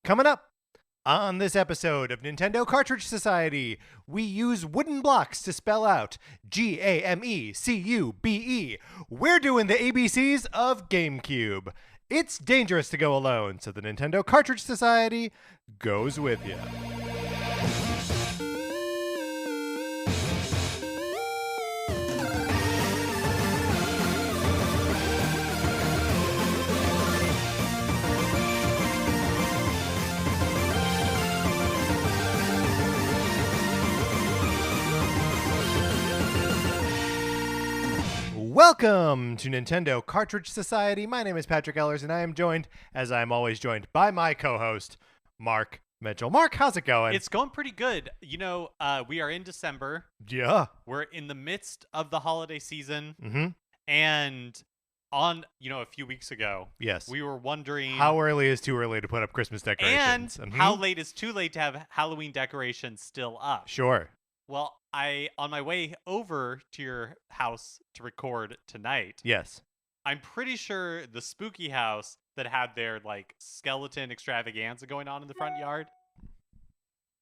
Coming up on this episode of Nintendo Cartridge Society, we use wooden blocks to spell out GameCube. We're doing the ABCs of GameCube. It's dangerous to go alone, so the Nintendo Cartridge Society goes with you. Welcome to Nintendo Cartridge Society. My name is Patrick Ellers, and I am joined, as I am always joined, by my co-host, Mark Mitchell. Mark, how's it going? It's going pretty good. You know, we are in December. Yeah. We're in the midst of the holiday season. Mm-hmm. And a few weeks ago, yes, we were wondering... how early is too early to put up Christmas decorations? And how late is too late to have Halloween decorations still up? Sure. Well, on my way over to your house to record tonight, yes, I'm pretty sure the spooky house that had their skeleton extravaganza going on in the front yard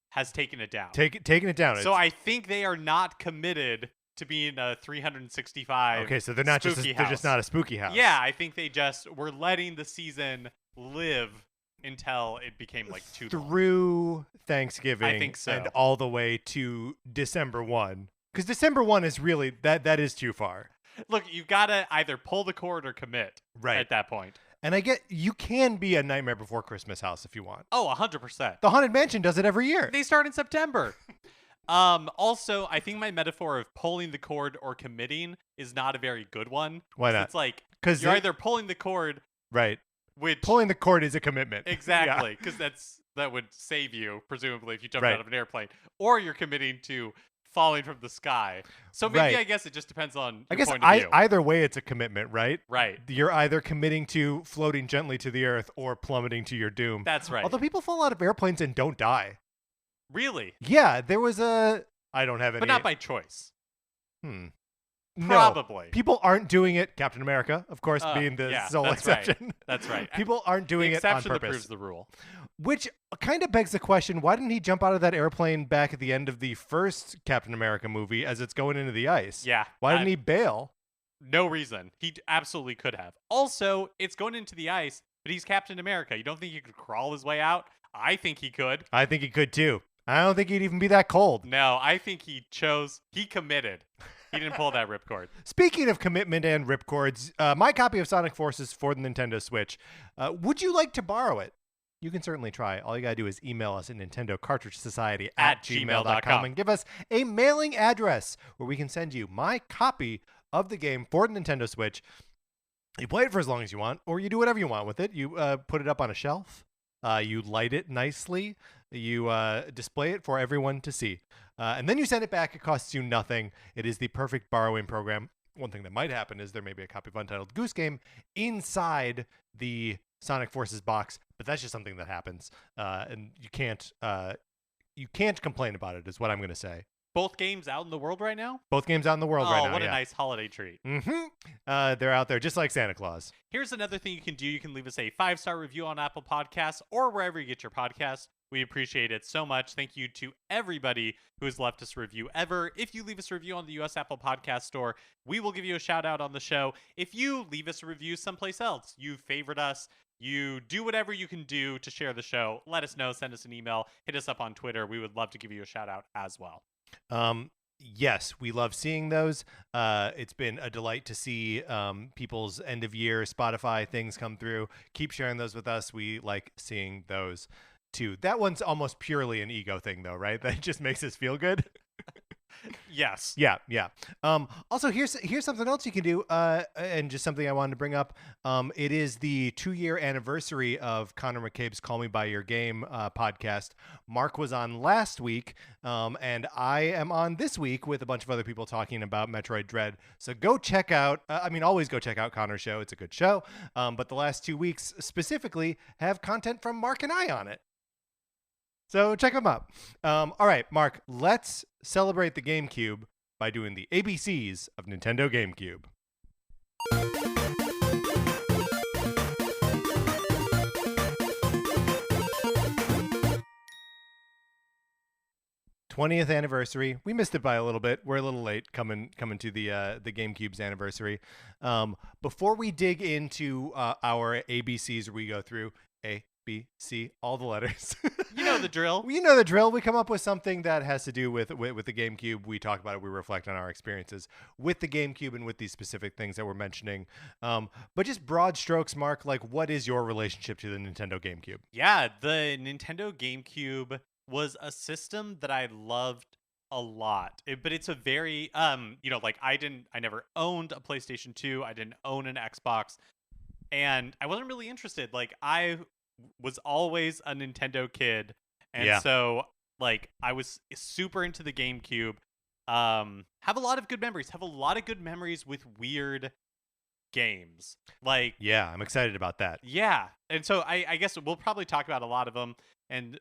has taken it down. Taking it down. So I think they are not committed to being a 365. Okay, so they're just not a spooky house. Yeah, I think they just were letting the season live until it became too long. Through Thanksgiving, I think so, and all the way to December 1. Because December 1 is really that is too far. Look, you've got to either pull the cord or commit at that point. And I get you can be a Nightmare Before Christmas house if you want. Oh, 100%. The Haunted Mansion does it every year. They start in September. Also, I think my metaphor of pulling the cord or committing is not a very good one. Why not? It's because you're either pulling the cord, right? Which pulling the cord is a commitment. Exactly, because that would save you, presumably, if you jumped out of an airplane, or you're committing to falling from the sky. So maybe I guess it just depends on your point of view. Either way, it's a commitment, right? Right. You're either committing to floating gently to the earth or plummeting to your doom. That's right. Although people fall out of airplanes and don't die. Really? Yeah, there was I don't have any. But not by choice. No, Probably. people aren't doing it. Captain America, of course, being the sole exception. Right. That's right. People aren't doing it on purpose. The exception that proves the rule. Which kind of begs the question, why didn't he jump out of that airplane back at the end of the first Captain America movie as it's going into the ice? Yeah. Why didn't he bail? No reason. He absolutely could have. Also, it's going into the ice, but he's Captain America. You don't think he could crawl his way out? I think he could. I think he could too. I don't think he'd even be that cold. No, I think he committed. He didn't pull that ripcord. Speaking of commitment and ripcords, my copy of Sonic Forces for the Nintendo Switch, would you like to borrow it? You can certainly try. All you got to do is email us at nintendocartridgesociety@gmail.com and give us a mailing address where we can send you my copy of the game for the Nintendo Switch. You play it for as long as you want, or you do whatever you want with it. You put it up on a shelf. You light it nicely. You display it for everyone to see. And then you send it back. It costs you nothing. It is the perfect borrowing program. One thing that might happen is there may be a copy of Untitled Goose Game inside the Sonic Forces box, but that's just something that happens. And you can't complain about it, is what I'm going to say. Both games out in the world right now? Both games out in the world right now. Oh, what a nice holiday treat. Mm-hmm. They're out there just like Santa Claus. Here's another thing you can do. You can leave us a 5-star review on Apple Podcasts or wherever you get your podcasts. We appreciate it so much. Thank you to everybody who has left us a review ever. If you leave us a review on the US Apple Podcast Store, we will give you a shout out on the show. If you leave us a review someplace else, you favorite us, you do whatever you can do to share the show, let us know, send us an email, hit us up on Twitter. We would love to give you a shout out as well. Yes, we love seeing those. It's been a delight to see people's end of year Spotify things come through. Keep sharing those with us. We like seeing those too. That one's almost purely an ego thing though, right? That just makes us feel good. Yes. Yeah. Also, here's something else you can do, and just something I wanted to bring up. It is the 2-year anniversary of Connor McCabe's Call Me By Your Game podcast. Mark was on last week, and I am on this week with a bunch of other people talking about Metroid Dread. So go check out, always go check out Connor's show. It's a good show. But the last 2 weeks specifically have content from Mark and I on it. So check them out. All right, Mark, let's celebrate the GameCube by doing the ABCs of Nintendo GameCube. 20th anniversary. We missed it by a little bit. We're a little late coming to the GameCube's anniversary. Before we dig into our ABCs, where we go through A, B, C, all the letters. You know the drill. You know the drill. We come up with something that has to do with the GameCube. We talk about it. We reflect on our experiences with the GameCube and with these specific things that we're mentioning. But just broad strokes, Mark, like what is your relationship to the Nintendo GameCube? Yeah, the Nintendo GameCube was a system that I loved a lot. But it's a very like I never owned a PlayStation 2. I didn't own an Xbox, and I wasn't really interested. Like I was always a Nintendo kid, and so like I was super into the GameCube. Have a lot of good memories. Have a lot of good memories with weird games. Like I'm excited about that. Yeah, and so I guess we'll probably talk about a lot of them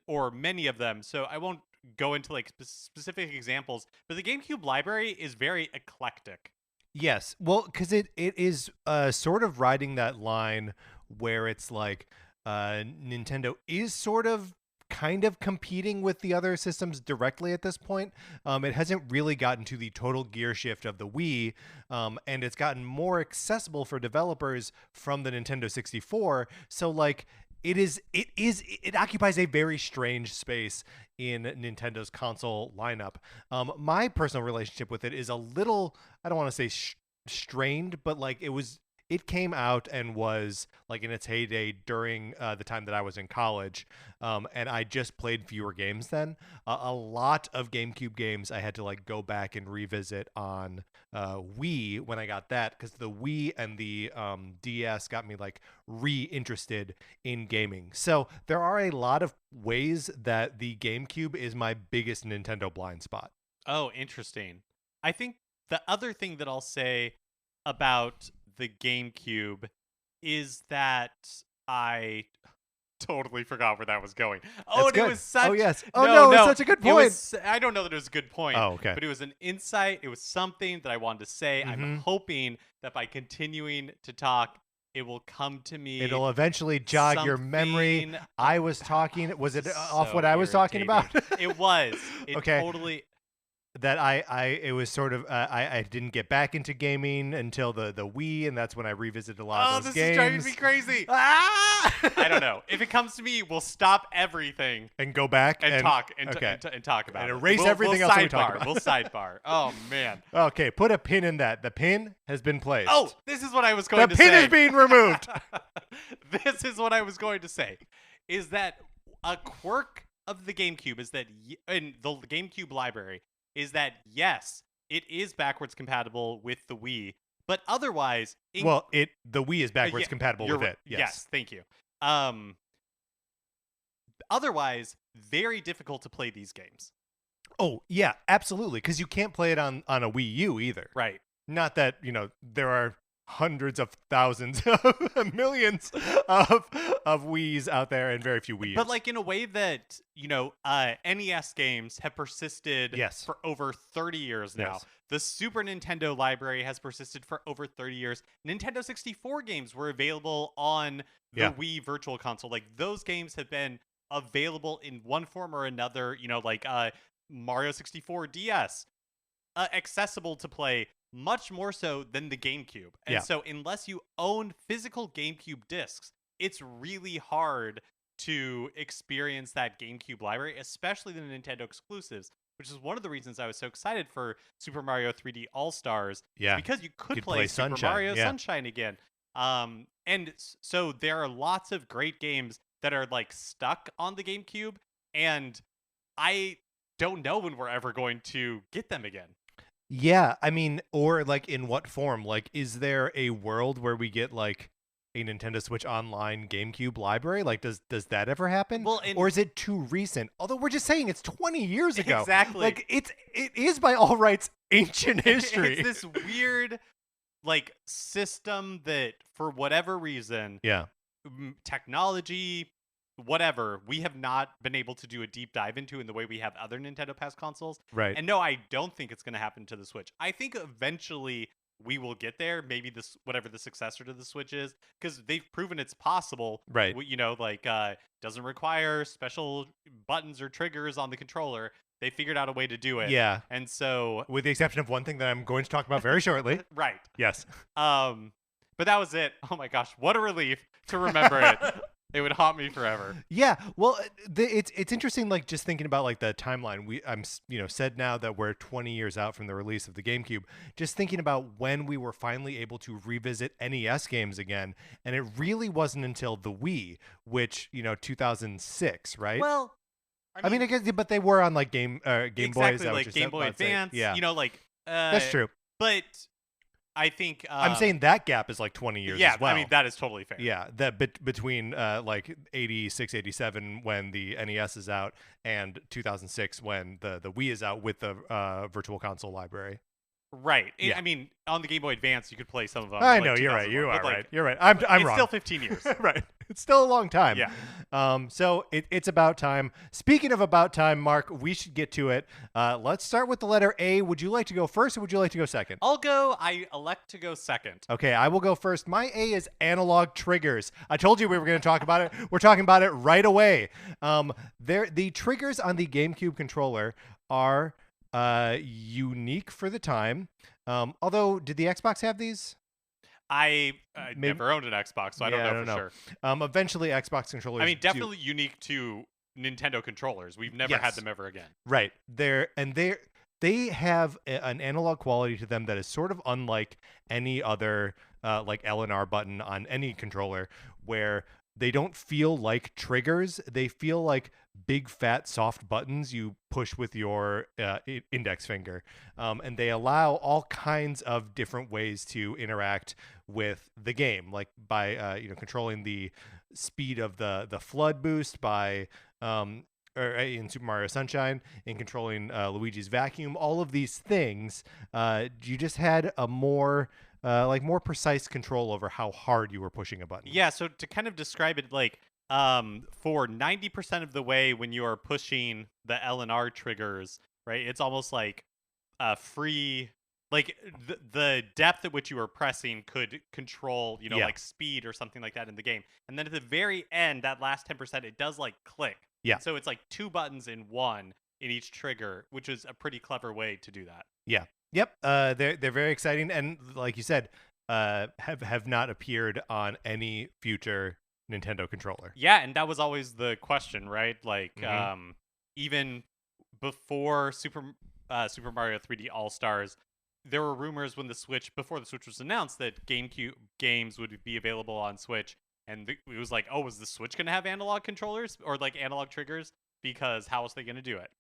or many of them. So I won't go into like specific examples, but the GameCube library is very eclectic. Yes, well, because it is sort of riding that line where it's like Nintendo is sort of kind of competing with the other systems directly at this point. It hasn't really gotten to the total gear shift of the Wii, and it's gotten more accessible for developers from the Nintendo 64. So like it occupies a very strange space in Nintendo's console lineup. My personal relationship with it is a little, I don't want to say strained, but like it came out and was like in its heyday during the time that I was in college, and I just played fewer games then. A lot of GameCube games I had to like go back and revisit on Wii when I got that, because the Wii and the DS got me like re-interested in gaming. So there are a lot of ways that the GameCube is my biggest Nintendo blind spot. Oh, interesting. I think the other thing that I'll say about the GameCube is that I totally forgot where that was going. Oh, and good. It was such. Oh yes. Oh no, it's such a good point. I don't know that it was a good point. Oh, okay. But it was an insight. It was something that I wanted to say. I'm hoping that by continuing to talk, it will come to me. It'll eventually jog your memory. I was talking. Was it off what I was talking about? It was. It okay. Totally. That it was sort of I didn't get back into gaming until the Wii, and that's when I revisited a lot of those games. This is driving me crazy. I don't know. If it comes to me, we'll stop everything and go back and talk and talk about and it. Erase everything else we talked about. We'll sidebar. Oh man. Okay, put a pin in that. The pin has been placed. Oh, this is what I was going to say. The say. pin is being removed. This is what I was going to say. Is that a quirk of the GameCube? Is that in the GameCube library? Is that yes, it is backwards compatible with the Wii, but otherwise, the Wii is backwards compatible with it. Yes, thank you. Otherwise, very difficult to play these games. Oh yeah, absolutely, because you can't play it on a Wii U either. Right. Not that there are hundreds of thousands of millions of Wiis out there and very few Wii U's. But like in a way that NES games have persisted for over 30 years now. Yes. The Super Nintendo library has persisted for over 30 years. Nintendo 64 games were available on the Wii Virtual Console. Like those games have been available in one form or another, like Mario 64 DS, accessible to play much more so than the GameCube. And so unless you own physical GameCube discs, it's really hard to experience that GameCube library, especially the Nintendo exclusives, which is one of the reasons I was so excited for Super Mario 3D All-Stars. Yeah. Because you could play Super Mario Sunshine again. And so there are lots of great games that are like stuck on the GameCube, and I don't know when we're ever going to get them again. Yeah, I mean, or like in what form? Like, is there a world where we get like a Nintendo Switch Online GameCube library? Like, does that ever happen? Well, or is it too recent? Although we're just saying it's 20 years ago. Exactly. Like, it is by all rights ancient history. It's this weird like system that for whatever reason, technology, whatever, we have not been able to do a deep dive into in the way we have other Nintendo past consoles. Right. And no, I don't think it's going to happen to the Switch. I think eventually we will get there. Maybe this, whatever the successor to the Switch is, because they've proven it's possible. Right. Doesn't require special buttons or triggers on the controller. They figured out a way to do it. Yeah. And so, With the exception of one thing that I'm going to talk about very shortly. right. Yes. But that was it. Oh my gosh, what a relief to remember it. It would haunt me forever. Yeah, well, it's interesting, like just thinking about like the timeline. I'm said now that we're 20 years out from the release of the GameCube. Just thinking about when we were finally able to revisit NES games again, and it really wasn't until the Wii, which 2006, right? Well, I mean, I guess, but they were on like Game Boy. exactly, like Game Boy Advance. Yeah, That's true. But I think I'm saying that gap is like 20 years as well. I mean, that is totally fair. Yeah, that between like 86, 87 when the NES is out and 2006 when the Wii is out with the Virtual Console library. Right. Yeah. I mean, on the Game Boy Advance, you could play some of them. I know, you're right. You are right. You're right. I'm it's wrong. Still 15 years. Right. It's still a long time. Yeah. So it's about time. Speaking of about time, Mark, we should get to it. Let's start with the letter A. Would you like to go first or would you like to go second? I elect to go second. Okay, I will go first. My A is analog triggers. I told you we were going to talk about it. We're talking about it right away. The triggers on the GameCube controller are unique for the time. Although, did the Xbox have these? I never owned an Xbox, so I don't know for sure. Eventually, Xbox controllers. I mean, definitely unique to Nintendo controllers. We've never had them ever again. Right. They have an analog quality to them that is sort of unlike any other like L and R button on any controller, where they don't feel like triggers. They feel like big, fat, soft buttons you push with your index finger. And they allow all kinds of different ways to interact with the game, like by controlling the speed of the flood boost, by or in Super Mario Sunshine, in controlling Luigi's vacuum. All of these things, you just had a more precise control over how hard you were pushing a button. Yeah, so to kind of describe it, like for 90% of the way when you are pushing the L and R triggers, right, it's almost like free, like the depth at which you were pressing could control, like speed or something like that in the game. And then at the very end, that last 10%, it does like click. Yeah. So it's like two buttons in one in each trigger, which is a pretty clever way to do that. Yeah. Yep. They're very exciting, and like you said, have not appeared on any future Nintendo controller. Yeah, and that was always the question, right? Like, even before Super Mario 3D All Stars, there were rumors before the Switch was announced that GameCube games would be available on Switch, and it was like, oh, was the Switch going to have analog controllers or like analog triggers? Because how else are they going to do it?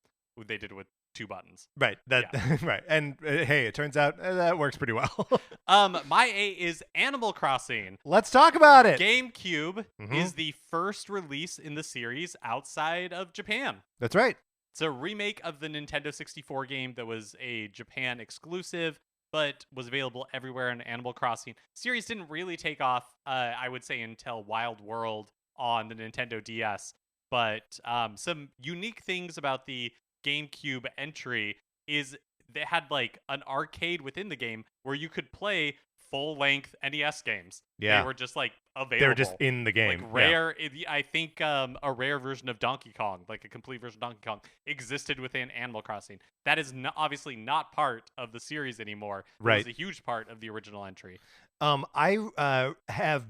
They did it with two buttons. Right. Right. And hey, it turns out that works pretty well. My A is Animal Crossing. Let's talk about it. GameCube is the first release in the series outside of Japan. That's right. It's a remake of the Nintendo 64 game that was a Japan exclusive, but was available everywhere in Animal Crossing. Series didn't really take off, I would say, until Wild World on the Nintendo DS. But some unique things about the GameCube entry is they had like an arcade within the game where you could play full-length NES games. Yeah. They were just like available. They were just in the game. Like rare, I think a rare version of Donkey Kong, like a complete version of Donkey Kong, existed within Animal Crossing. That is obviously not part of the series anymore. Right. It was a huge part of the original entry. I have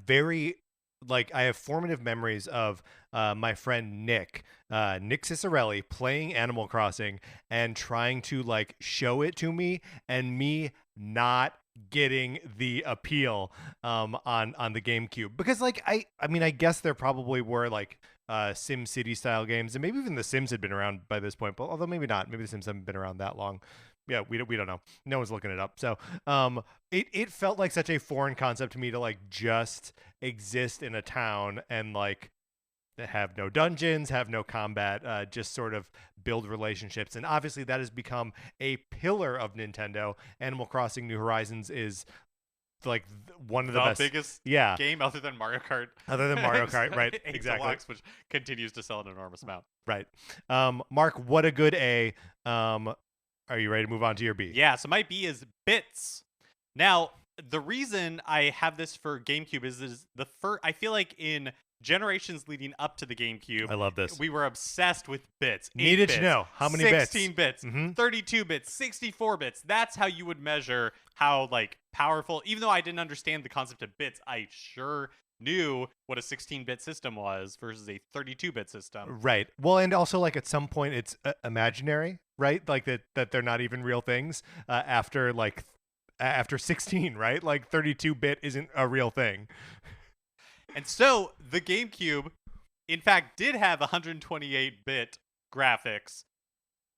formative memories of my friend Nick Cicerelli playing Animal Crossing and trying to like show it to me, and me not getting the appeal on the GameCube, because like I mean I guess there probably were like Sim City style games, and maybe even the Sims had been around by this point, but although maybe not, maybe the Sims haven't been around that long. Yeah, we don't know. No one's looking it up. So it felt like such a foreign concept to me to like just exist in a town and like have no dungeons, have no combat, just sort of build relationships. And obviously that has become a pillar of Nintendo. Animal Crossing New Horizons is like one of the best biggest game other than Mario Kart. Right? Exactly. Deluxe, which continues to sell an enormous amount. Right. Mark, what a good A. Are you ready to move on to your B? Yeah, so my B is Bits. Now, the reason I have this for GameCube is the first. I feel like in generations leading up to the GameCube, I love this. we were obsessed with bits. 8 Needed bits, to know how many 16 bits. bits, 32 bits, 64 bits. That's how you would measure how like powerful. Even though I didn't understand the concept of bits, I sure knew what a 16-bit system was versus a 32-bit system. Right. Well, and also like at some point it's imaginary, right? Like that they're not even real things after 16, right? Like 32-bit isn't a real thing. And so the GameCube, in fact, did have 128-bit graphics,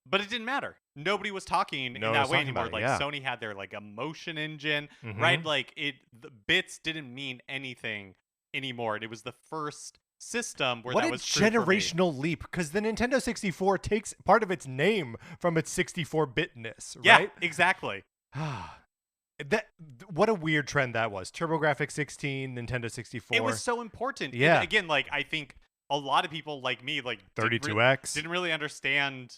but it didn't matter. Nobody was talking in that way anymore. Like Sony had their like emotion engine, right? Like the bits didn't mean anything anymore. It was the first system where what that a was true generational leap, because the Nintendo 64 takes part of its name from its 64-bitness, right? Yeah, exactly. What a weird trend that was. TurboGrafx 16, Nintendo 64. It was so important. Yeah. And again, like I think a lot of people like me, like 32X, didn't really understand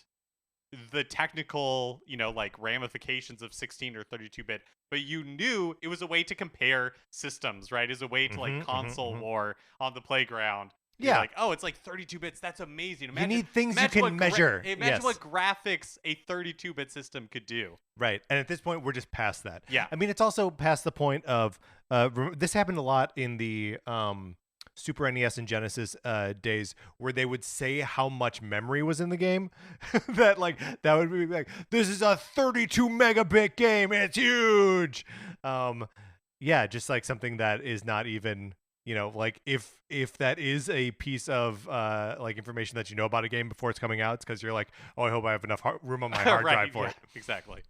the technical, like ramifications of 16 or 32-bit, but you knew it was a way to compare systems, right? As a way to like console war on the playground. You're like, oh, it's like 32 bits. That's amazing. You need things you can measure. Imagine what graphics a 32-bit system could do. Right. And at this point, we're just past that. Yeah. I mean, it's also past the point of this happened a lot in the Super NES and Genesis days, where they would say how much memory was in the game. that would be like, this is a 32 megabit game. It's huge. Yeah, just like something that is not even, like if that is a piece of like information that you know about a game before it's coming out, it's because you're like, oh, I hope I have enough room on my hard drive for it. Exactly.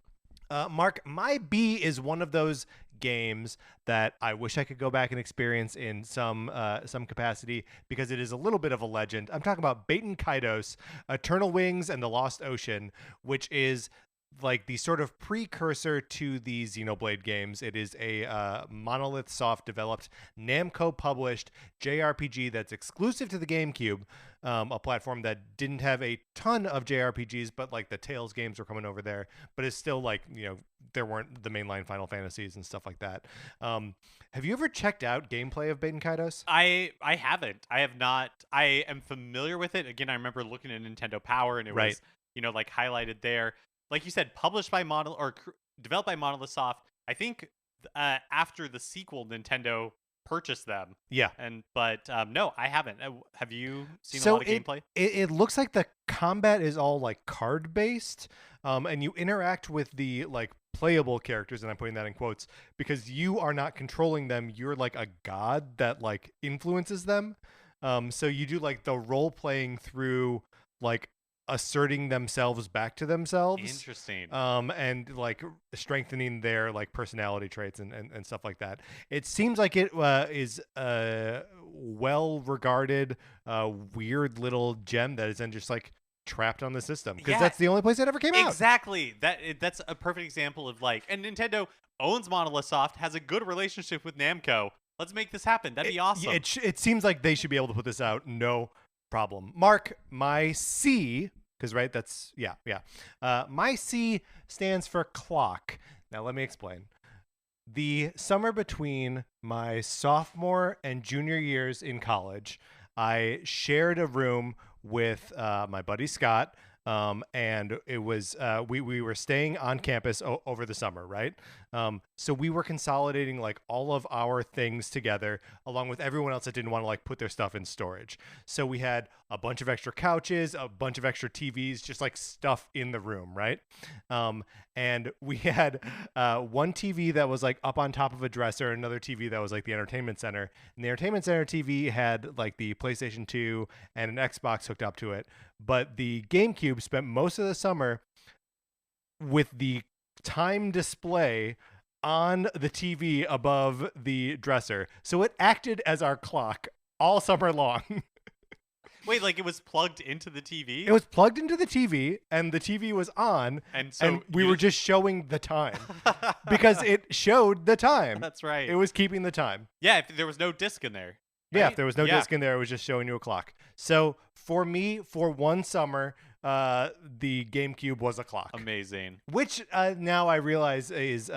Mark, my B is one of those games that I wish I could go back and experience in some capacity, because it is a little bit of a legend. I'm talking about Baten Kaitos, Eternal Wings and the Lost Ocean, which is like the sort of precursor to the Xenoblade games. It is a Monolith Soft developed, Namco published JRPG that's exclusive to the GameCube, a platform that didn't have a ton of JRPGs, but like the Tales games were coming over there, but it's still like, there weren't the mainline Final Fantasies and stuff like that. Have you ever checked out gameplay of Baten Kaitos? I haven't. I have not. I am familiar with it. Again, I remember looking at Nintendo Power and it was, like highlighted there. Like you said, published by developed by Monolith Soft. I think after the sequel, Nintendo purchased them. Yeah. But no, I haven't. Have you seen a lot of gameplay? It looks like the combat is all like card based, and you interact with the like playable characters, and I'm putting that in quotes because you are not controlling them. You're like a god that like influences them. So you do like the role playing through like asserting themselves back to themselves. Interesting. And like strengthening their like personality traits and stuff like that. It seems like it is a well regarded weird little gem that is then just like trapped on the system, because that's the only place it ever came out. Exactly. That's a perfect example of like, and Nintendo owns Monolith Soft, has a good relationship with Namco. Let's make this happen. That'd be awesome. It seems like they should be able to put this out. No problem. Mark, my C, because that's my C stands for clock. Now let me explain. The summer between my sophomore and junior years in college, I shared a room with my buddy Scott, and it was we were staying on campus over the summer, right? So we were consolidating like all of our things together, along with everyone else that didn't want to like put their stuff in storage. So we had a bunch of extra couches, a bunch of extra TVs, just like stuff in the room, right? And we had one TV that was like up on top of a dresser, another TV that was like the entertainment center. And the entertainment center TV had like the PlayStation 2 and an Xbox hooked up to it. But the GameCube spent most of the summer with the time display on the TV above the dresser. So it acted as our clock all summer long. Wait, like it was plugged into the TV? It was plugged into the TV, and the TV was on, and we were just showing the time because it showed the time. That's right. It was keeping the time. Yeah, if there was no disc in there. Right? Yeah, if there was no disc in there, it was just showing you a clock. So for me, for one summer, the GameCube was a clock. Amazing. Which now I realize is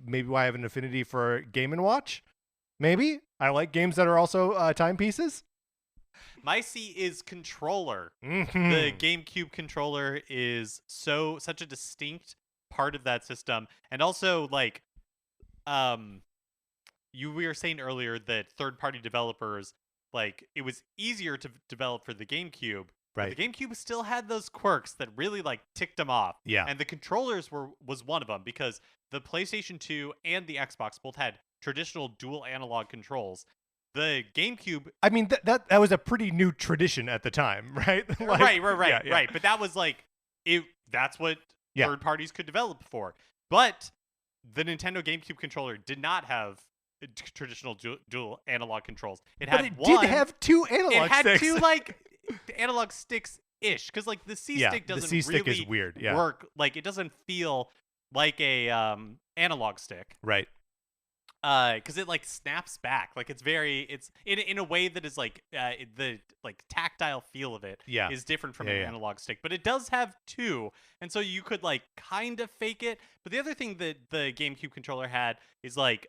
maybe why I have an affinity for Game & Watch. Maybe I like games that are also timepieces. My C is controller. Mhm. The GameCube controller is such a distinct part of that system, and also like um we were saying earlier that third-party developers, like, it was easier to develop for the GameCube, but the Right. GameCube still had those quirks that really like ticked them off. Yeah. And the controllers was one of them, because the PlayStation 2 and the Xbox both had traditional dual analog controls. The GameCube, I mean, that was a pretty new tradition at the time, right? Like, right, yeah. right, but that was like it. That's what Yeah. third parties could develop for. But the Nintendo GameCube controller did not have traditional dual analog controls. It But had it one. did have two analog It had sticks. two like analog sticks ish, because like the C Yeah, stick the doesn't C stick is really weird, yeah. work. Like it doesn't feel like a analog stick. Right. Because it like snaps back, like it's in a way that is like the like tactile feel of it Yeah. is different from Yeah, an yeah. analog stick, but it does have two, and so you could like kind of fake it. But the other thing that the GameCube controller had is like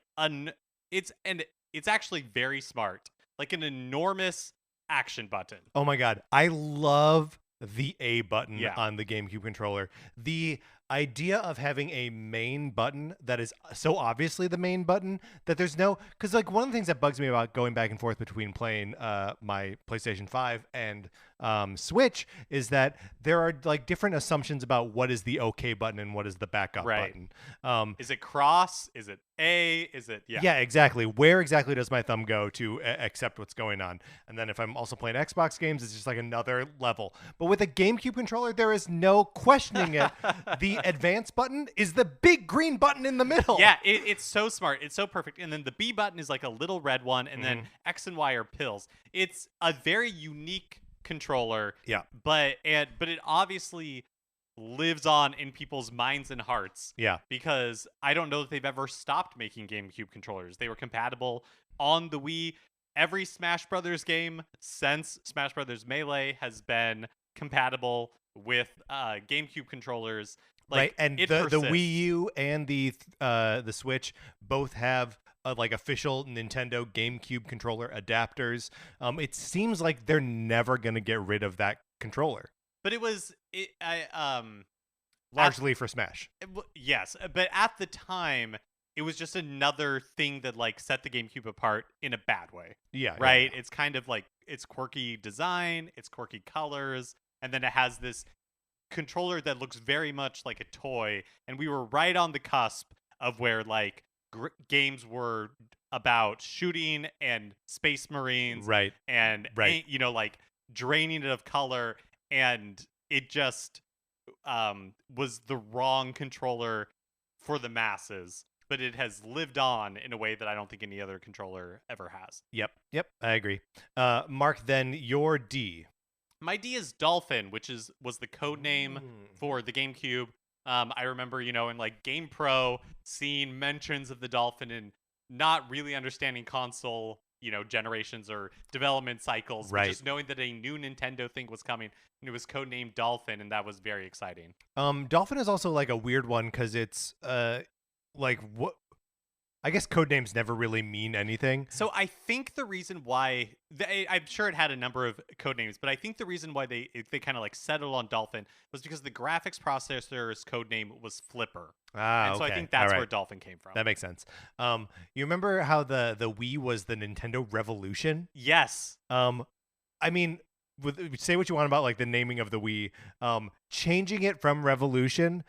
it's actually very smart, like an enormous action button. Oh my god, I love the A button Yeah. on the GameCube controller. The idea of having a main button that is so obviously the main button that there's no, because like one of the things that bugs me about going back and forth between playing my PlayStation 5 and Switch is that there are like different assumptions about what is the OK button and what is the backup Right. button. Is it cross? Is it A? Is it Yeah, exactly. Where exactly does my thumb go to accept what's going on? And then if I'm also playing Xbox games, it's just like another level. But with a GameCube controller, there is no questioning it. The advance button is the big green button in the middle. Yeah, it's so smart. It's so perfect. And then the B button is like a little red one, and then X and Y are pills. It's a very unique controller. Yeah. But it obviously lives on in people's minds and hearts. Yeah. Because I don't know that they've ever stopped making GameCube controllers. They were compatible on the Wii. Every Smash Brothers game since Smash Brothers Melee has been compatible with GameCube controllers. Like, right. And it the persists. Wii U and the Switch both have like official Nintendo GameCube controller adapters. It seems like they're never going to get rid of that controller. But Largely for Smash. Yes, but at the time, it was just another thing that like set the GameCube apart in a bad way. Yeah. Right? Yeah. It's kind of like it's quirky design, it's quirky colors, and then it has this controller that looks very much like a toy. And we were right on the cusp of where like games were about shooting and space marines, Right. and Right. you know, like draining it of color, and it just was the wrong controller for the masses, but it has lived on in a way that I don't think any other controller ever has. Yep, I agree. Mark, then your D. My D is Dolphin, which was the code name for the GameCube. I remember, you know, in like Game Pro, seeing mentions of the Dolphin and not really understanding console, you know, generations or development cycles, Right. but just knowing that a new Nintendo thing was coming, and it was codenamed Dolphin, and that was very exciting. Dolphin is also like a weird one because it's like what I guess code names never really mean anything. So I think the reason why I'm sure it had a number of code names, but I think the reason why they kind of like settled on Dolphin was because the graphics processor's code name was Flipper. And so I think that's where Dolphin came from. That makes sense. You remember how the Wii was the Nintendo Revolution? Yes. I mean, say what you want about like the naming of the Wii. Changing it from Revolution,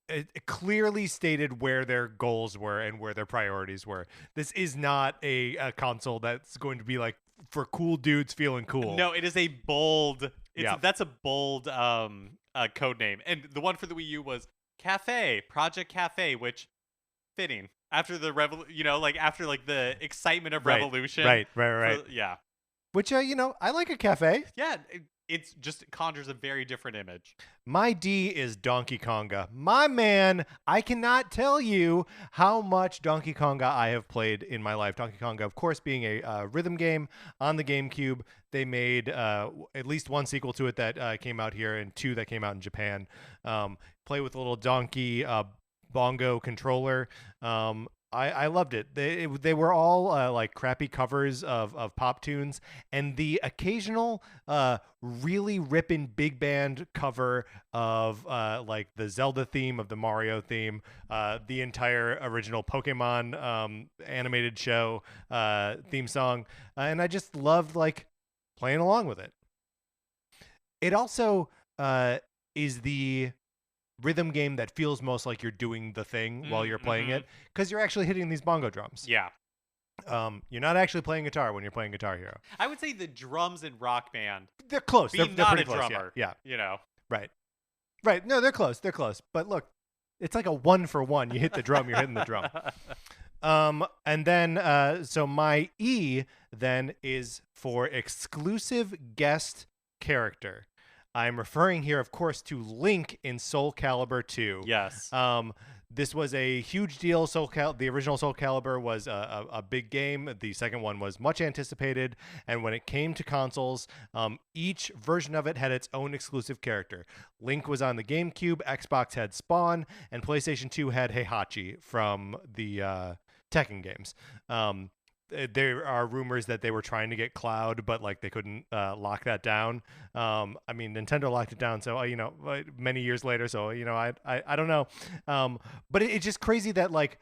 it clearly stated where their goals were and where their priorities were. This is not a console that's going to be like for cool dudes feeling cool. No, it is a bold. That's a bold code name. And the one for the Wii U was Cafe, Project Cafe, which fitting after the after like the excitement of Revolution. Right. Yeah. Which you know, I like a cafe. Yeah. It's just conjures a very different image. My D is Donkey Konga. My man, I cannot tell you how much Donkey Konga I have played in my life. Donkey Konga, of course, being a rhythm game on the GameCube. They made at least one sequel to it that came out here and two that came out in Japan. Play with a little donkey bongo controller. I loved it. They were all like crappy covers of pop tunes, and the occasional really ripping big band cover of like the Zelda theme, of the Mario theme, the entire original Pokemon animated show theme song, and I just loved like playing along with it. It also is the rhythm game that feels most like you're doing the thing while you're playing Mm-hmm. it, because you're actually hitting these bongo drums. Yeah. You're not actually playing guitar when you're playing Guitar Hero. I would say the drums in Rock Band, They're close. being They're not pretty a close. drummer, Yeah. you know. Right. Right. No, they're close. They're close. But look, it's like a 1-for-1. You hit the drum, you're hitting the drum. And then so my E then is for exclusive guest character. I'm referring here, of course, to Link in Soul Calibur 2. Yes. This was a huge deal. The original Soul Calibur was a big game. The second one was much anticipated. And when it came to consoles, each version of it had its own exclusive character. Link was on the GameCube, Xbox had Spawn, and PlayStation 2 had Heihachi from the Tekken games. There are rumors that they were trying to get Cloud, but like they couldn't lock that down. I mean, Nintendo locked it down, so many years later. So I don't know. But it's just crazy that like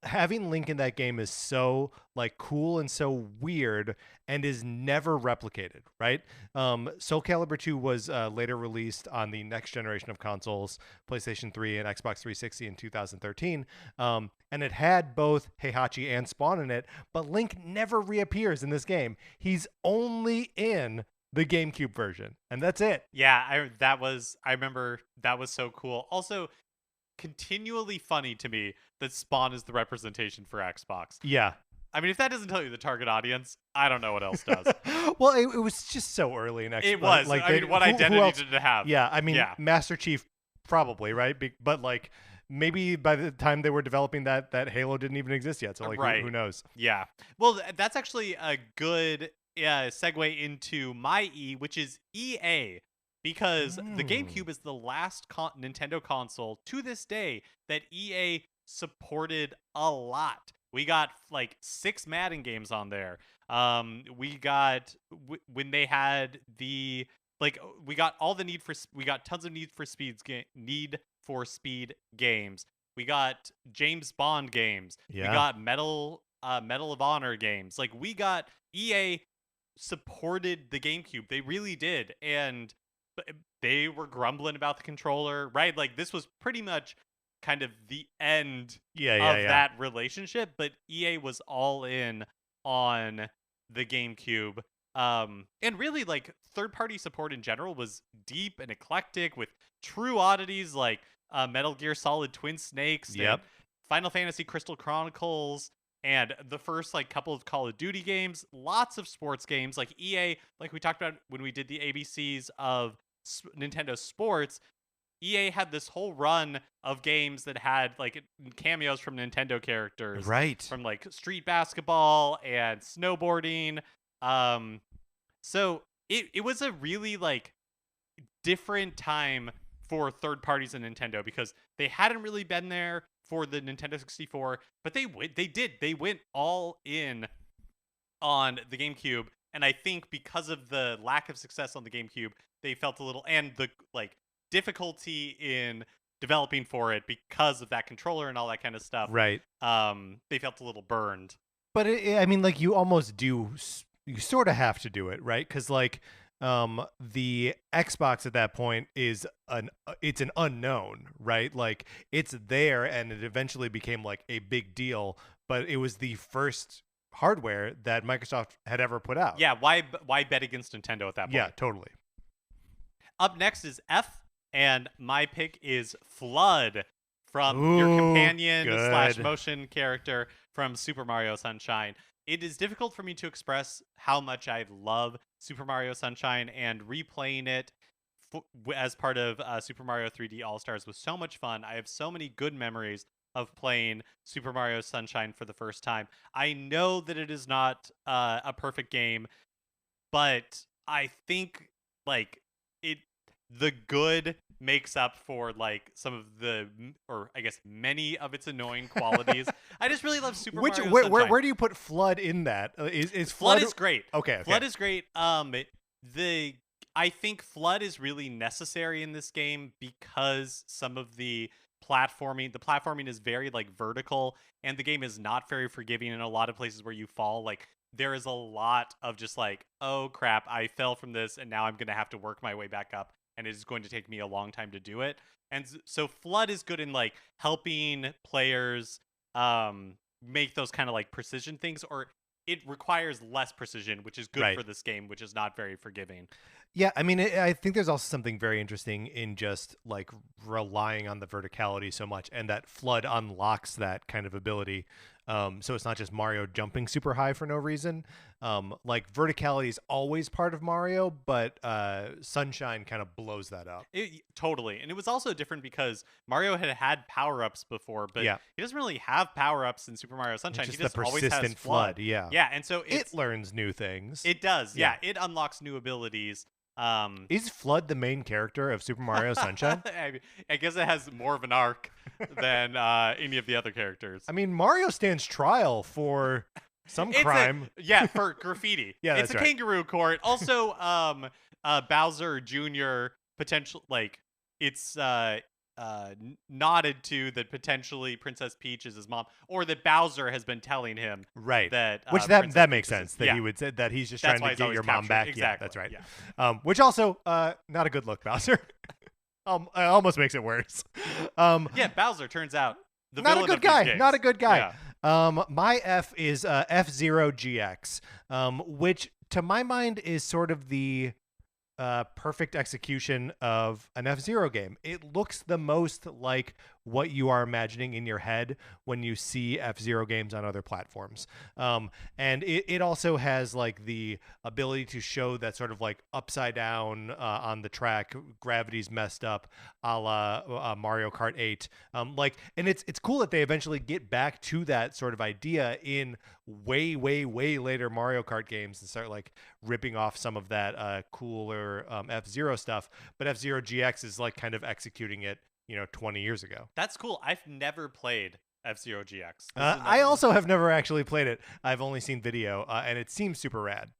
having Link in that game is so like cool and so weird and is never replicated, right? Soul Calibur 2 was later released on the next generation of consoles, PlayStation 3 and Xbox 360 in 2013. And it had both Heihachi and Spawn in it, but Link never reappears in this game. He's only in the GameCube version, and that's it. Yeah, I remember that was so cool. Also, continually funny to me that Spawn is the representation for Xbox. Yeah. I mean, if that doesn't tell you the target audience, I don't know what else does. Well, it was just so early in Xbox. It was. Like, I mean, what identity did it have? Yeah, I mean, Yeah. Master Chief probably, right? But like maybe by the time they were developing that Halo didn't even exist yet. So like Right. who knows? Yeah. Well, that's actually a good segue into my E, which is EA. Because the GameCube is the last Nintendo console to this day that EA supported a lot. We got like 6 Madden games on there. We got when they had the we got all the we got tons of Need for Speed games. We got James Bond games. Yeah. We got Medal of Honor games. Like we got EA supported the GameCube. They really did. And they were grumbling about the controller, right? Like this was pretty much kind of the end of that relationship, but EA was all in on the GameCube. And really like third-party support in general was deep and eclectic with true oddities like Metal Gear Solid Twin Snakes and Final Fantasy Crystal Chronicles and the first like couple of Call of Duty games, lots of sports games like EA, like we talked about when we did the ABCs of Nintendo Sports. EA had this whole run of games that had like cameos from Nintendo characters, right? From like street basketball and snowboarding. So it was a really like different time for third parties in Nintendo because they hadn't really been there for the Nintendo 64, but they went all in on the GameCube. And I think because of the lack of success on the GameCube, they felt a little, and the like difficulty in developing for it because of that controller and all that kind of stuff. Right. They felt a little burned. But I mean, like you almost do, you sort of have to do it, right? Because like the Xbox at that point is it's an unknown, right? Like it's there, and it eventually became like a big deal, but it was the first hardware that Microsoft had ever put out. Yeah, why bet against Nintendo at that point? Yeah, totally. Up next is F, and my pick is Flood from your companion / motion character from Super Mario Sunshine. It is difficult for me to express how much I love Super Mario Sunshine, and replaying it as part of Super Mario 3D All-Stars was so much fun. I have so many good memories of playing Super Mario Sunshine for the first time. I know that it is not a perfect game, but I think like the good makes up for like some of the, or I guess many of its annoying qualities. I just really love Super Which Mario where, Sunshine. where do you put Flood in that? Is Flood is great. Okay. Flood is great. The I think Flood is really necessary in this game because some of the platforming is very like vertical, and the game is not very forgiving in a lot of places where you fall. Like there is a lot of just like, oh crap, I fell from this, and now I'm gonna have to work my way back up, and it is going to take me a long time to do it. And so Flood is good in like helping players make those kind of like precision things, or it requires less precision, which is good Right. for this game, which is not very forgiving. Yeah, I mean, I think there's also something very interesting in just like relying on the verticality so much, and that Flood unlocks that kind of ability. So it's not just Mario jumping super high for no reason. Like verticality is always part of Mario, but Sunshine kind of blows that up. Totally. And it was also different because Mario had power-ups before, but Yeah. he doesn't really have power-ups in Super Mario Sunshine. Just He just the always has persistent Flood. Yeah. Yeah, and so It learns new things. it does. Yeah, it unlocks new abilities. Is Flood the main character of Super Mario Sunshine? I guess it has more of an arc than any of the other characters. I mean, Mario stands trial for some crime. For graffiti. Yeah, it's that's a right. kangaroo court. Also, Bowser Jr. potential it's nodded to that potentially Princess Peach is his mom, or that Bowser has been telling him Right. that Which Princess that Peach makes is sense. his- That yeah. he would say that he's just That's trying why to he's get always your mom captured. back. Exactly. Yeah, that's right. Yeah. Which also not a good look, Bowser. It almost makes it worse. Yeah, Bowser turns out the Not a villain good of these guy. games. Not a good guy. Yeah. My F is F-Zero GX, which to my mind is sort of the perfect execution of an F-Zero game. It looks the most like what you are imagining in your head when you see F-Zero games on other platforms. And it also has like the ability to show that sort of like upside down on the track, gravity's messed up, a la Mario Kart 8. And it's cool that they eventually get back to that sort of idea in way later Mario Kart games and start like ripping off some of that cooler F-Zero stuff. But F-Zero GX is like kind of executing it 20 years ago. That's cool. I've never played F-Zero GX. I also have never actually played it. I've only seen video, and it seems super rad.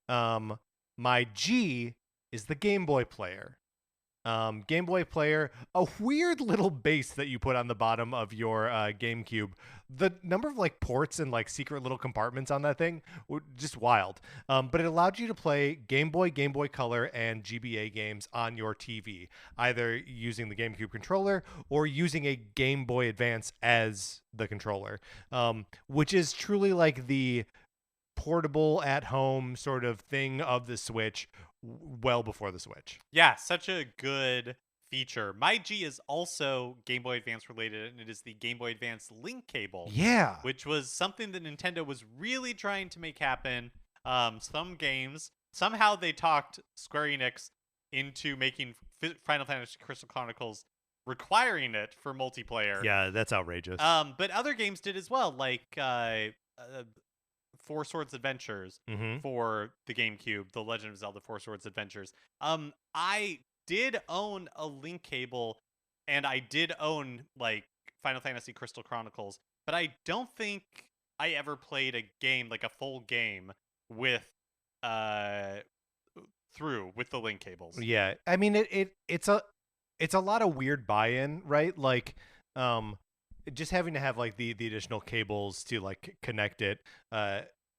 My G is the Game Boy player. Game Boy player, a weird little base that you put on the bottom of your GameCube. The number of like ports and like secret little compartments on that thing were just wild. But it allowed you to play Game Boy, Game Boy Color, and GBA games on your TV, either using the GameCube controller or using a Game Boy Advance as the controller, which is truly like the portable at home sort of thing of the Switch well before the Switch. Yeah, such a good feature. My G is also Game Boy Advance related, and it is the Game Boy Advance link cable. Yeah. Which was something that Nintendo was really trying to make happen. Some games, somehow they talked Square Enix into making Final Fantasy Crystal Chronicles requiring it for multiplayer. Yeah, that's outrageous. But other games did as well, like Four Swords Adventures for the GameCube, The Legend of Zelda Four Swords Adventures. I did own a link cable, and I did own like Final Fantasy Crystal Chronicles, but I don't think I ever played a game, like a full game, with with the link cables. Yeah, I mean it's a lot of weird buy-in, right? Like, just having to have like the additional cables to like connect it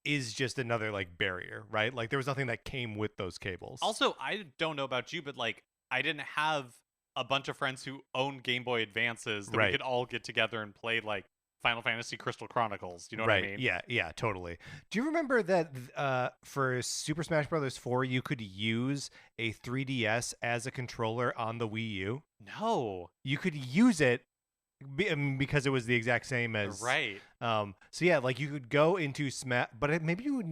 is just another like barrier, right? Like there was nothing that came with those cables. Also, I don't know about you, but like I didn't have a bunch of friends who owned Game Boy Advances that we could all get together and play like Final Fantasy Crystal Chronicles. Do you know what I mean? Yeah, totally. Do you remember that for Super Smash Bros. 4, you could use a 3DS as a controller on the Wii U? No. You could use it because it was the exact same as so yeah, like you could go into Smash, but maybe you would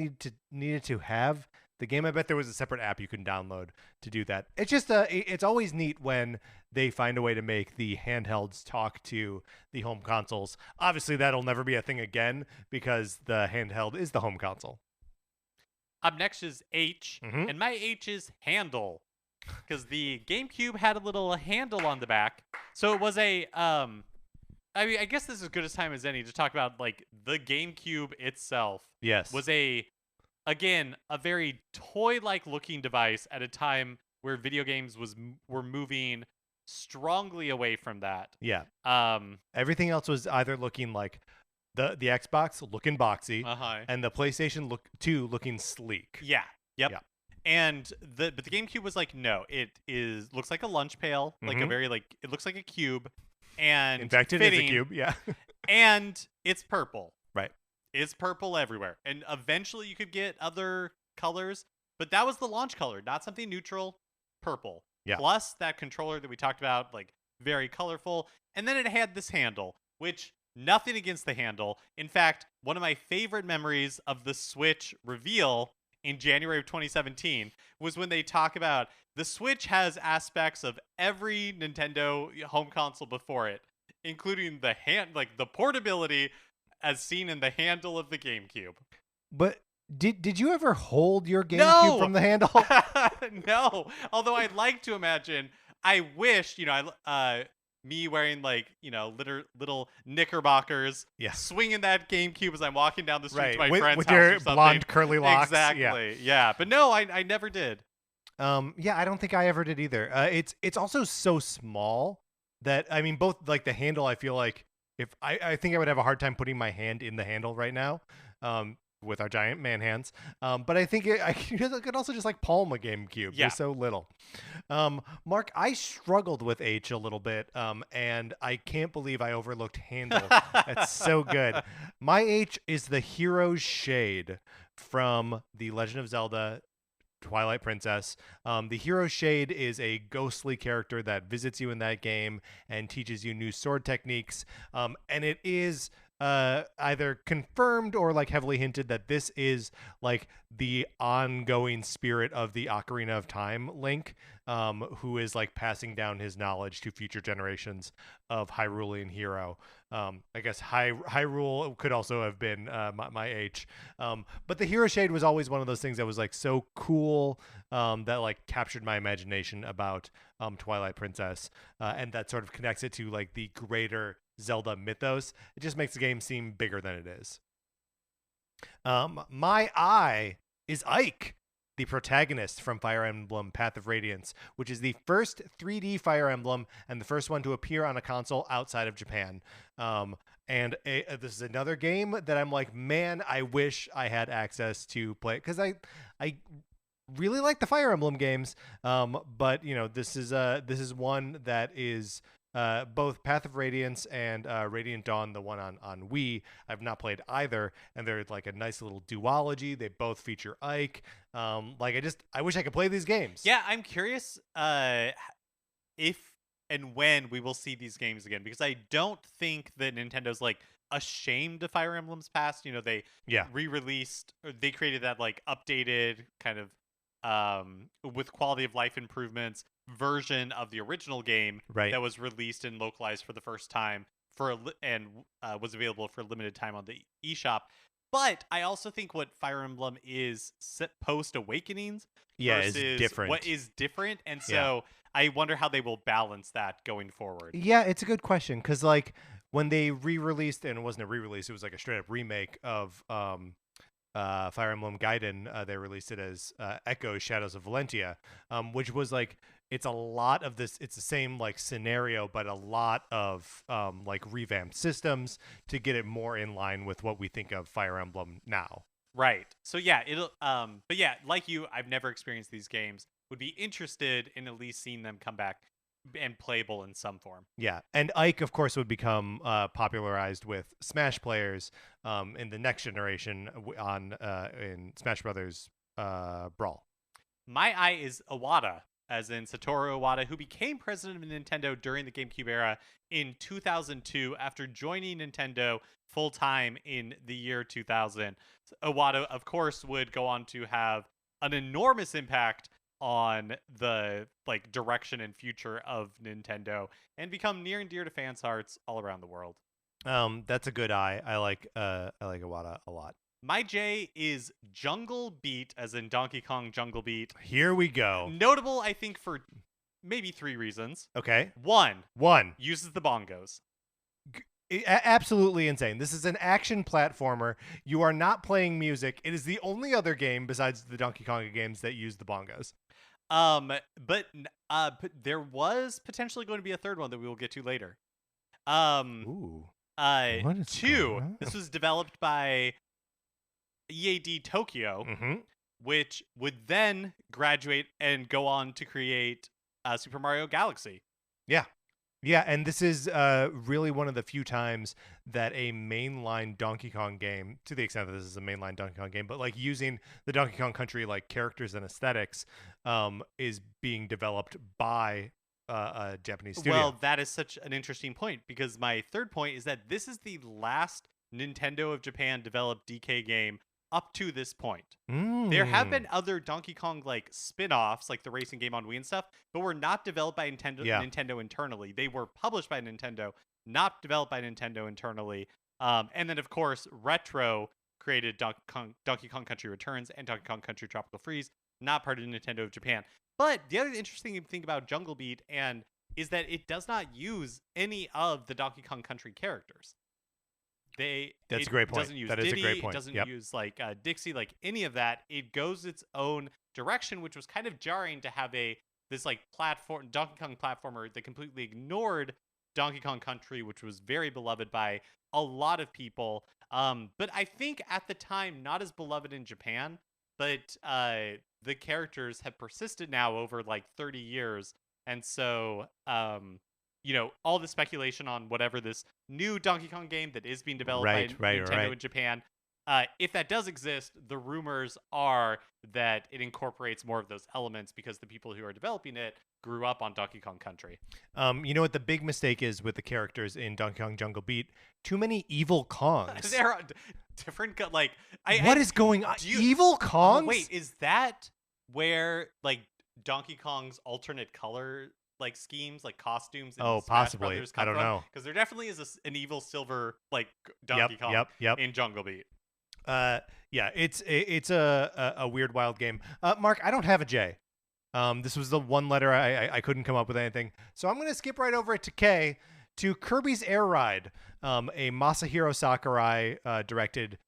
needed to have the game. I bet there was a separate app you can download to do that. It's just it's always neat when they find a way to make the handhelds talk to the home consoles. Obviously, that'll never be a thing again because the handheld is the home console. Up next is H, and my H is handle. because the GameCube had a little handle on the back. So it was a I mean, I guess this is as good a time as any to talk about like the GameCube itself Yes. was again a very toy-like looking device at a time where video games were moving strongly away from that. Yeah. Um Everything else was either looking like the Xbox looking boxy, uh-huh. and the PlayStation 2 looking sleek. Yeah. Yep. Yeah. And the GameCube was like, no, looks like a lunch pail, like a Mhm. very like it looks like a cube, and In fact, it is a fitting, cube. Yeah. and it's purple. Right. It's purple everywhere. And eventually you could get other colors, but that was the launch color, not something neutral, purple. Yeah. Plus that controller that we talked about, like very colorful. And then it had this handle, which nothing against the handle. In fact, one of my favorite memories of the Switch reveal in January of 2017 was when they talk about the Switch has aspects of every Nintendo home console before it, including the like the portability as seen in the handle of the GameCube. But did you ever hold your GameCube No! from the handle? No. Although I'd like to imagine, I wish, me wearing like, little knickerbockers, Yeah. swinging that GameCube as I'm walking down the street to my with, friend's with house your or something. blonde curly locks. Exactly. Yeah. But no, I never did. Yeah, I don't think I ever did either. It's also so small that, I mean, both like the handle, I feel like if I think I would have a hard time putting my hand in the handle right now, with our giant man hands. But I think I could also just like palm a GameCube. Yeah. They're so little. Mark, I struggled with H a little bit, and I can't believe I overlooked handle. That's so good. My H is the Hero's Shade from The Legend of Zelda Twilight Princess. The Hero Shade is a ghostly character that visits you in that game and teaches you new sword techniques. And it is either confirmed or like heavily hinted that this is like the ongoing spirit of the Ocarina of Time Link, who is like passing down his knowledge to future generations of Hyrulean hero. I guess Hyrule could also have been my H. But the Hero Shade was always one of those things that was like so cool, that like captured my imagination about Twilight Princess, and that sort of connects it to like the greater Zelda mythos. It just makes the game seem bigger than it is. My I is Ike, the protagonist from Fire Emblem Path of Radiance, which is the first 3D Fire Emblem and the first one to appear on a console outside of Japan. This is another game that I'm like, man, I wish I had access to play, because I really like the Fire Emblem games. But this is one that is both Path of Radiance and Radiant Dawn, the one on Wii. I've not played either, and they're like a nice little duology. They both feature Ike. I wish I could play these games. Yeah, I'm curious if and when we will see these games again, because I don't think that Nintendo's like ashamed of Fire Emblem's past. They re-released, or they created that like updated kind of with quality of life improvements version of the original game, Right. that was released and localized for the first time was available for a limited time on the eShop. But I also think what Fire Emblem is post Awakenings is versus different. what is different, and so I wonder how they will balance that going forward. Yeah, it's a good question, because like when they re-released, and it wasn't a re-release, it was like a straight up remake of Fire Emblem Gaiden. They released it as Echo Shadows of Valentia, which was like, it's a lot of this. It's the same like scenario, but a lot of like revamped systems to get it more in line with what we think of Fire Emblem now. Right. So yeah, it'll but yeah, like you, I've never experienced these games. Would be interested in at least seeing them come back and playable in some form. Yeah, and Ike, of course, would become popularized with Smash players in the next generation in Smash Brothers Brawl. My I is Iwata, as in Satoru Iwata, who became president of Nintendo during the GameCube era in 2002 after joining Nintendo full-time in the year 2000. Iwata, of course, would go on to have an enormous impact on the like direction and future of Nintendo and become near and dear to fans' hearts all around the world. That's a good I. I like Iwata a lot. My J is Jungle Beat, as in Donkey Kong Jungle Beat. Here we go. Notable, I think, for maybe 3 reasons. Okay. 1, One. uses the bongos. Absolutely insane. This is an action platformer. You are not playing music. It is the only other game besides the Donkey Kong games that use the bongos. But there was potentially going to be a third one that we will get to later. Ooh. What is 2, going on? this was developed by EAD Tokyo, which would then graduate and go on to create Super Mario Galaxy. Yeah, and this is really one of the few times that a mainline Donkey Kong game, to the extent that this is a mainline Donkey Kong game, but like using the Donkey Kong Country like characters and aesthetics, is being developed by a Japanese studio. Well, that is such an interesting point, because my third point is that this is the last Nintendo of Japan developed DK game up to this point. There have been other Donkey Kong like spin-offs, like the racing game on Wii and stuff, but were not developed by Nintendo internally. They were published by Nintendo, not developed by Nintendo internally. And then of course Retro created Donkey Kong Country Returns and Donkey Kong Country Tropical Freeze, not part of Nintendo of Japan. But the other interesting thing about Jungle Beat is that it does not use any of the Donkey Kong Country characters. That's a great point. Doesn't use That Diddy, is a great point. It doesn't use like Dixie, like any of that. It goes its own direction, which was kind of jarring to have this like platform Donkey Kong platformer that completely ignored Donkey Kong Country, which was very beloved by a lot of people. But I think at the time not as beloved in Japan, but the characters have persisted now over like 30 years, and so all the speculation on whatever this new Donkey Kong game that is being developed by Nintendo in Japan, if that does exist, the rumors are that it incorporates more of those elements because the people who are developing it grew up on Donkey Kong Country. You know what the big mistake is with the characters in Donkey Kong Jungle Beat? Too many evil Kongs. There are different, like... What is going on? Evil Kongs? Oh, wait, is that where, like, Donkey Kong's alternate color... like schemes, like costumes. Oh, Smash possibly. Brothers I don't know, because there definitely is an evil silver like Donkey Kong in Jungle Beat. Yeah, it's a weird, wild game. Mark, I don't have a J. This was the one letter I couldn't come up with anything, so I'm gonna skip right over it to K, to Kirby's Air Ride, a Masahiro Sakurai directed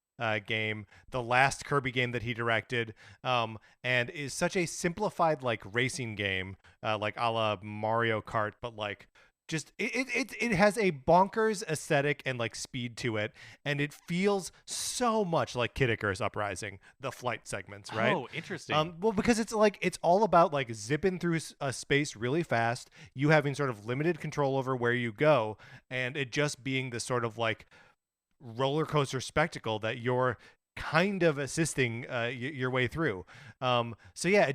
game, the last Kirby game that he directed, and is such a simplified like racing game, like a la Mario Kart, but like just it has a bonkers aesthetic and like speed to it, and it feels so much like Kid Icarus Uprising, the flight segments, right? Oh, interesting. Well, because it's all about like zipping through a space really fast, you having sort of limited control over where you go, and it just being this sort of like roller coaster spectacle that you're kind of assisting your way through. So yeah,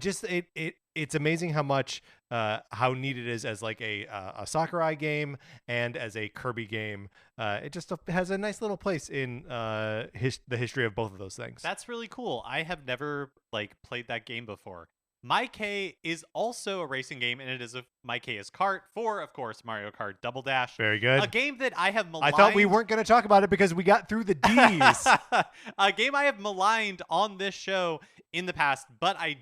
it's amazing how much how neat it is as like a Sakurai game and as a Kirby game. It just has a nice little place in the history of both of those things. That's really cool. I have never like played that game before. My K is also a racing game, and it is My K is Kart for, of course, Mario Kart Double Dash. Very good. A game that I have maligned. I thought we weren't going to talk about it because we got through the D's. A game I have maligned on this show in the past, but I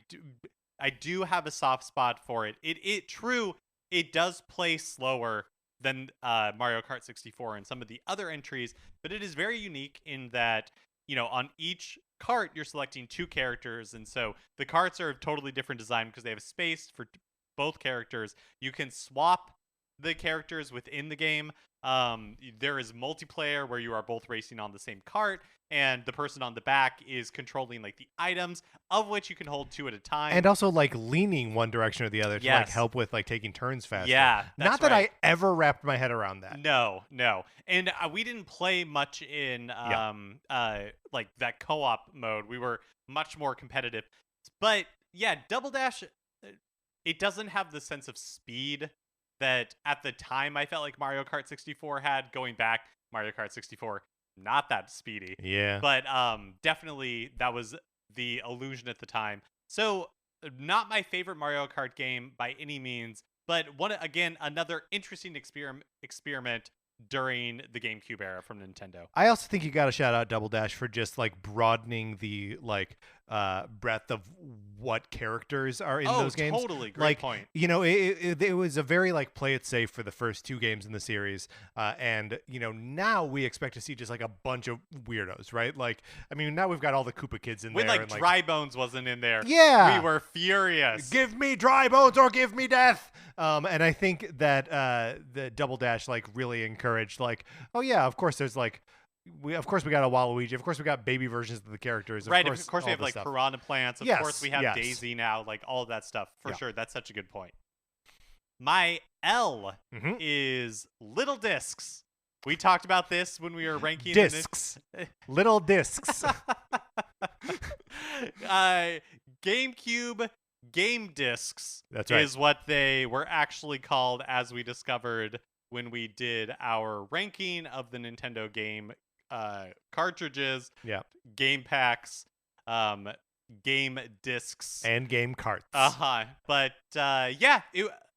do have a soft spot for it. It does play slower than Mario Kart 64 and some of the other entries, but it is very unique in that, on each cart you're selecting 2 characters, and so the carts are of totally different design because they have a space for both characters. You can swap the characters within the game. There is multiplayer where you are both racing on the same cart, and the person on the back is controlling like the items, of which you can hold 2 at a time, and also like leaning one direction or the other to like help with like taking turns faster. Yeah, not that I ever wrapped my head around that. No, and we didn't play much in like that co-op mode. We were much more competitive, but yeah, Double Dash, it doesn't have the sense of speed that at the time I felt like Mario Kart 64 had. Going back, Mario Kart 64, not that speedy. Yeah. But definitely that was the illusion at the time. So not my favorite Mario Kart game by any means, but another interesting experiment during the GameCube era from Nintendo. I also think you got to shout out Double Dash for just like broadening the breadth of what characters are in those games. Totally. Great point. You know, it was a very like play it safe for the first 2 games in the series, and you know now we expect to see just like a bunch of weirdos, right? Like, I mean, now we've got all the Koopa kids in when there. When like Dry Bones wasn't in there, yeah, we were furious. Give me Dry Bones or give me death. And I think that the Double Dash like really encouraged like, oh yeah, of course there's like. We got a Waluigi. Of course, we got baby versions of the characters. Of course we have like Piranha Plants. Of course, we have yes. Daisy now. Like all of that stuff for sure. That's such a good point. My L is Little Discs. We talked about this when we were ranking discs. Little discs. GameCube game discs. That's right. Is what they were actually called, as we discovered when we did our ranking of the Nintendo game cartridges, game packs, game discs, and game carts. But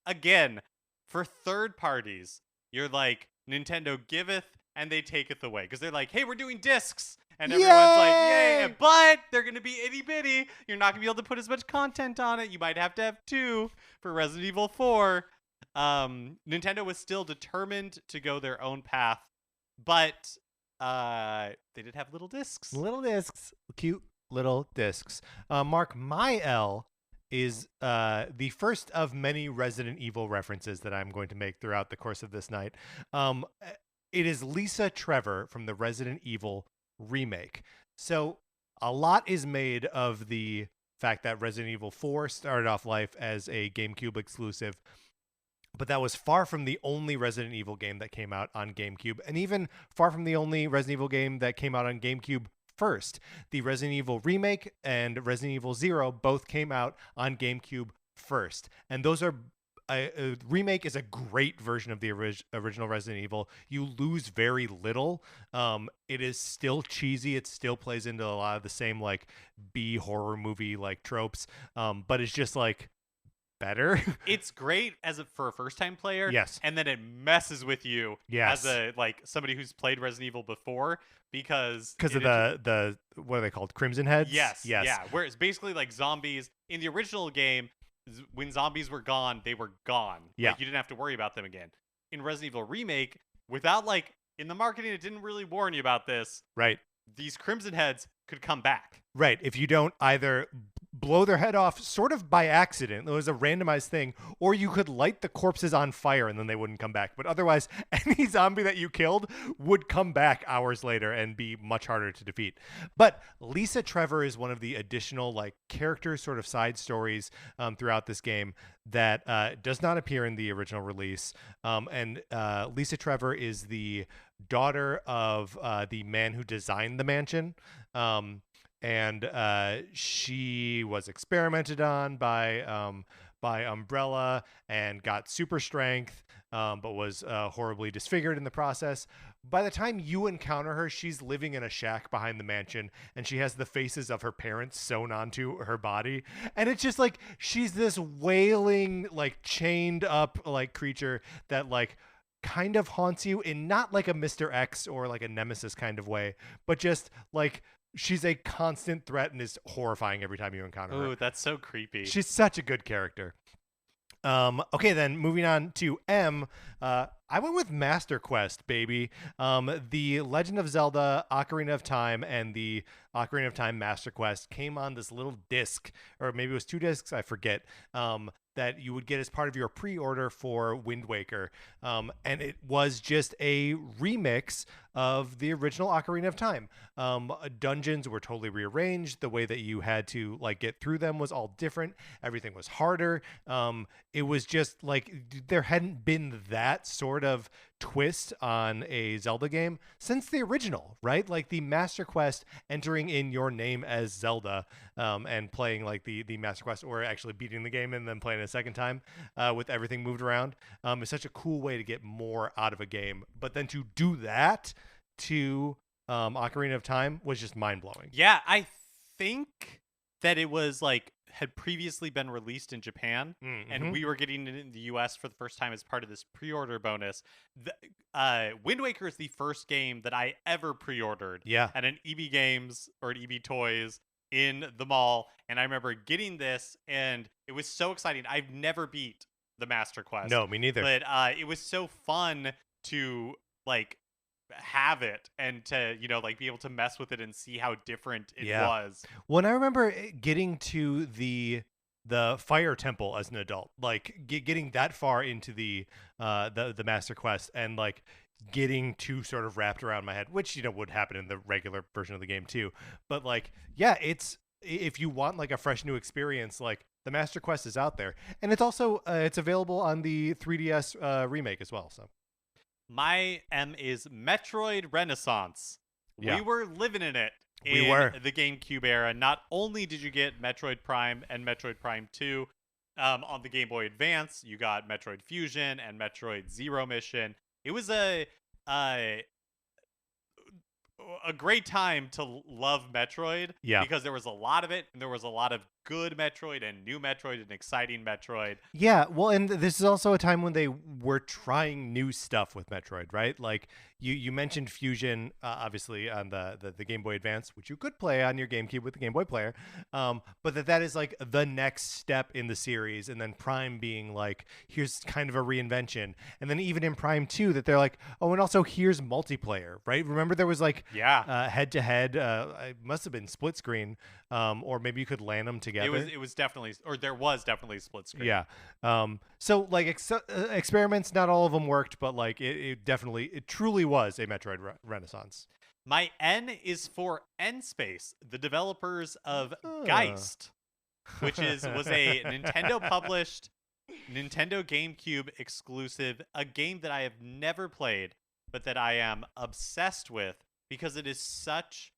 again, for third parties, you're like, Nintendo giveth and they taketh away, because they're like, hey, we're doing discs. And everyone's like, yay, but they're going to be itty bitty. You're not going to be able to put as much content on it. You might have to have 2 for Resident Evil 4. Nintendo was still determined to go their own path, but they did have little discs. Cute little discs. Mark, my L is the first of many Resident Evil references that I'm going to make throughout the course of this night. It is Lisa Trevor from the Resident Evil remake. So a lot is made of the fact that Resident Evil 4 started off life as a GameCube exclusive, but that was far from the only Resident Evil game that came out on GameCube, and even far from the only Resident Evil game that came out on GameCube first. The Resident Evil remake and Resident Evil 0 both came out on GameCube first, and those are a remake is a great version of the original Resident Evil. You lose very little. It is still cheesy. It still plays into a lot of the same like B horror movie like tropes, but it's just like better. It's great for a first time player. Yes. And then it messes with you yes. as somebody who's played Resident Evil before, because of the what are they called? Crimson Heads? Yes. Yeah. Where it's basically like zombies in the original game. When zombies were gone, they were gone. Yeah. Like, you didn't have to worry about them again. In Resident Evil Remake, without in the marketing, it didn't really warn you about this. Right. These Crimson Heads could come back. Right. If you don't either blow their head off sort of by accident, it was a randomized thing, or you could light the corpses on fire and then they wouldn't come back. But otherwise, any zombie that you killed would come back hours later and be much harder to defeat. But Lisa Trevor is one of the additional character sort of side stories throughout this game that does not appear in the original release. And Lisa Trevor is the daughter of the man who designed the mansion. And she was experimented on by Umbrella and got super strength, but was horribly disfigured in the process. By the time you encounter her, she's living in a shack behind the mansion, and she has the faces of her parents sewn onto her body. And it's just she's this wailing, chained up creature that kind of haunts you in not a Mr. X or a Nemesis kind of way, but just she's a constant threat and is horrifying every time you encounter her. Ooh, that's so creepy. She's such a good character. Okay, then moving on to M. I went with Master Quest, baby. The Legend of Zelda Ocarina of Time and the Ocarina of Time Master Quest came on this little disc, or maybe it was 2 discs, I forget, that you would get as part of your pre-order for Wind Waker. And it was just a remix of the original Ocarina of Time. Dungeons were totally rearranged. The way that you had to get through them was all different. Everything was harder. It was just there hadn't been that sort of twist on a Zelda game since the original, right? The Master Quest entering in your name as Zelda, and playing the Master Quest, or actually beating the game and then playing it a second time with everything moved around, is such a cool way to get more out of a game. But then to do that to Ocarina of Time was just mind-blowing. Yeah, I think that it was had previously been released in Japan, and Mm-hmm. we were getting it in the US for the first time as part of this pre-order bonus. Wind Waker is the first game that I ever pre-ordered Yeah. at an EB Games or an EB Toys in the mall, and I remember getting this, and it was so exciting. I've never beat the Master Quest, No, me neither. but it was so fun to like have it and to like be able to mess with it and see how different it Yeah. was. When I remember getting to the fire temple as an adult, like getting that far into the Master Quest, and like getting too sort of wrapped around my head, which would happen in the regular version of the game too. But like, yeah, it's, if you want like a fresh new experience, like the Master Quest is out there, and it's also it's available on the 3DS remake as well. So My M is Metroid Renaissance. Yeah. We were living in it We in were. the GameCube era. Not only did you get Metroid Prime and Metroid Prime 2 on the Game Boy Advance, you got Metroid Fusion and Metroid Zero Mission. It was a great time to love Metroid, Yeah. because there was a lot of it, and there was a lot of good Metroid and new Metroid and exciting Metroid. Yeah, well, and this is also a time when they were trying new stuff with Metroid, right? Like you mentioned Fusion, obviously on the Game Boy Advance, which you could play on your GameCube with the Game Boy Player, but that is like the next step in the series, and then Prime being like, here's kind of a reinvention, and then even in Prime 2 that they're like, oh, and also here's multiplayer, right? Remember there was like head to head, it must have been split screen, or maybe you could LAN them together. It was definitely, or there was definitely split screen. Yeah. So like experiments, not all of them worked, but like it truly was a Metroid renaissance. My N is for N-Space, the developers of Oh. Geist, which was a Nintendo published Nintendo GameCube exclusive, a game that I have never played, but that I am obsessed with because it is such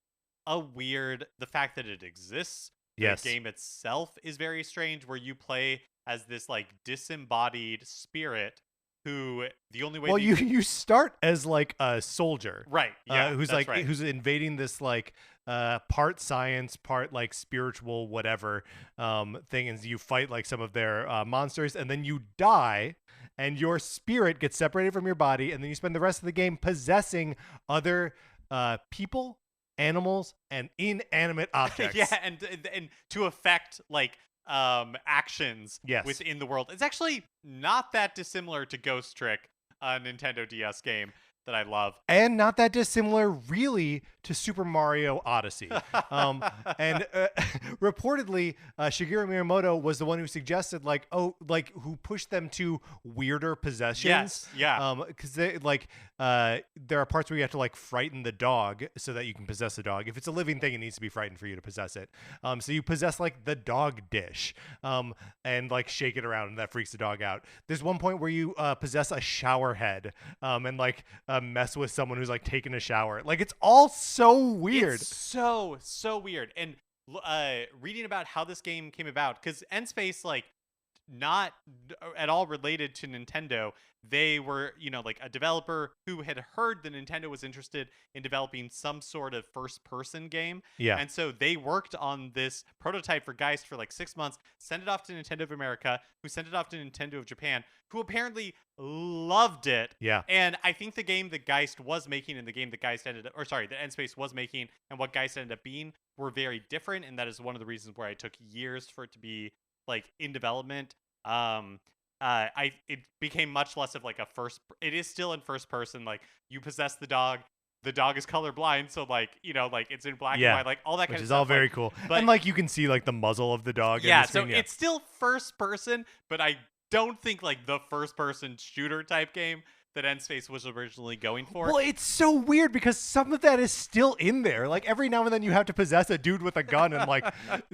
a weird, the fact that it exists. Yes. The game itself is very strange, where you play as this like disembodied spirit who the only way you start as like a soldier, right? Yeah, who's that's like right. who's invading this like part science, part like spiritual whatever thing, and you fight like some of their monsters, and then you die, and your spirit gets separated from your body, and then you spend the rest of the game possessing other people, animals, and inanimate objects. Yeah, and to affect like actions Yes. within the world. It's actually not that dissimilar to Ghost Trick, a Nintendo DS game that I love. And not that dissimilar, really, to Super Mario Odyssey. And reportedly, Shigeru Miyamoto was the one who suggested, who pushed them to weirder possessions. Yes, yeah. Because there are parts where you have to like frighten the dog so that you can possess the dog. If it's a living thing, it needs to be frightened for you to possess it. So you possess like the dog dish, and like shake it around, and that freaks the dog out. There's one point where you possess a shower head, and like mess with someone who's like taking a shower. Like it's all so weird. It's so weird. And reading about how this game came about, because N-Space, like, not at all related to Nintendo. They were, like a developer who had heard that Nintendo was interested in developing some sort of first-person game. Yeah. And so they worked on this prototype for Geist for like 6 months, sent it off to Nintendo of America, who sent it off to Nintendo of Japan, who apparently loved it. Yeah. And I think the game that Geist was making and the game that Geist ended up, or sorry, that N-Space was making and what Geist ended up being were very different. And that is one of the reasons where I took years for it to be like in development. It became much less of like it is still in first person, like you possess the dog is colorblind, so like like it's in black and white, like all that kind which of is stuff, all very like, cool. but And like you can see like the muzzle of the dog. yeah, in the screen. so it's still first person, but I don't think like the first person shooter type game that N-Space was originally going for. Well, it's so weird because some of that is still in there. Like every now and then you have to possess a dude with a gun and like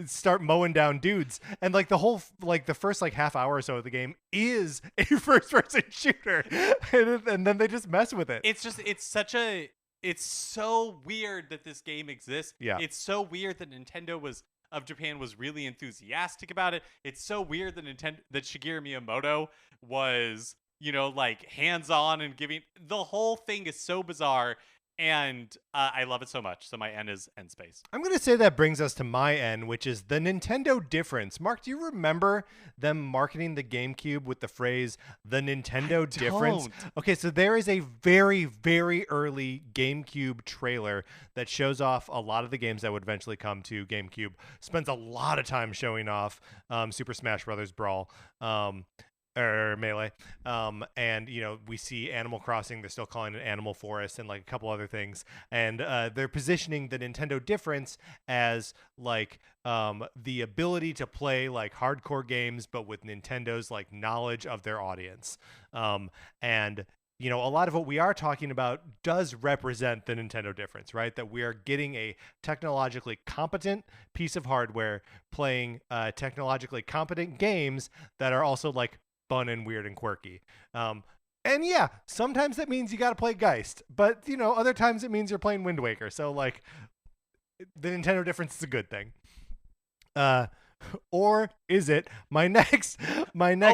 start mowing down dudes. And like the whole, like the first like half hour or so of the game is a first person shooter. And then they just mess with it. It's so weird that this game exists. Yeah. It's so weird that Nintendo of Japan was really enthusiastic about it. It's so weird that that Shigeru Miyamoto was, like hands-on and giving. The whole thing is so bizarre, And I love it so much. So my N is N space. I'm going to say that brings us to my N, which is the Nintendo difference. Mark, do you remember them marketing the GameCube with the phrase the Nintendo difference? don't. Okay, so there is a very, very early GameCube trailer that shows off a lot of the games that would eventually come to GameCube. Spends a lot of time showing off Super Smash Bros. Brawl. Or Melee, and we see Animal Crossing. They're still calling it Animal Forest, and like a couple other things. And they're positioning the Nintendo difference as like the ability to play like hardcore games, but with Nintendo's like knowledge of their audience. And a lot of what we are talking about does represent the Nintendo difference, right? That we are getting a technologically competent piece of hardware playing technologically competent games that are also like fun and weird and quirky. And yeah, sometimes that means you got to play Geist, but other times it means you're playing Wind Waker. So like the Nintendo difference is a good thing. Or is it my next? Oh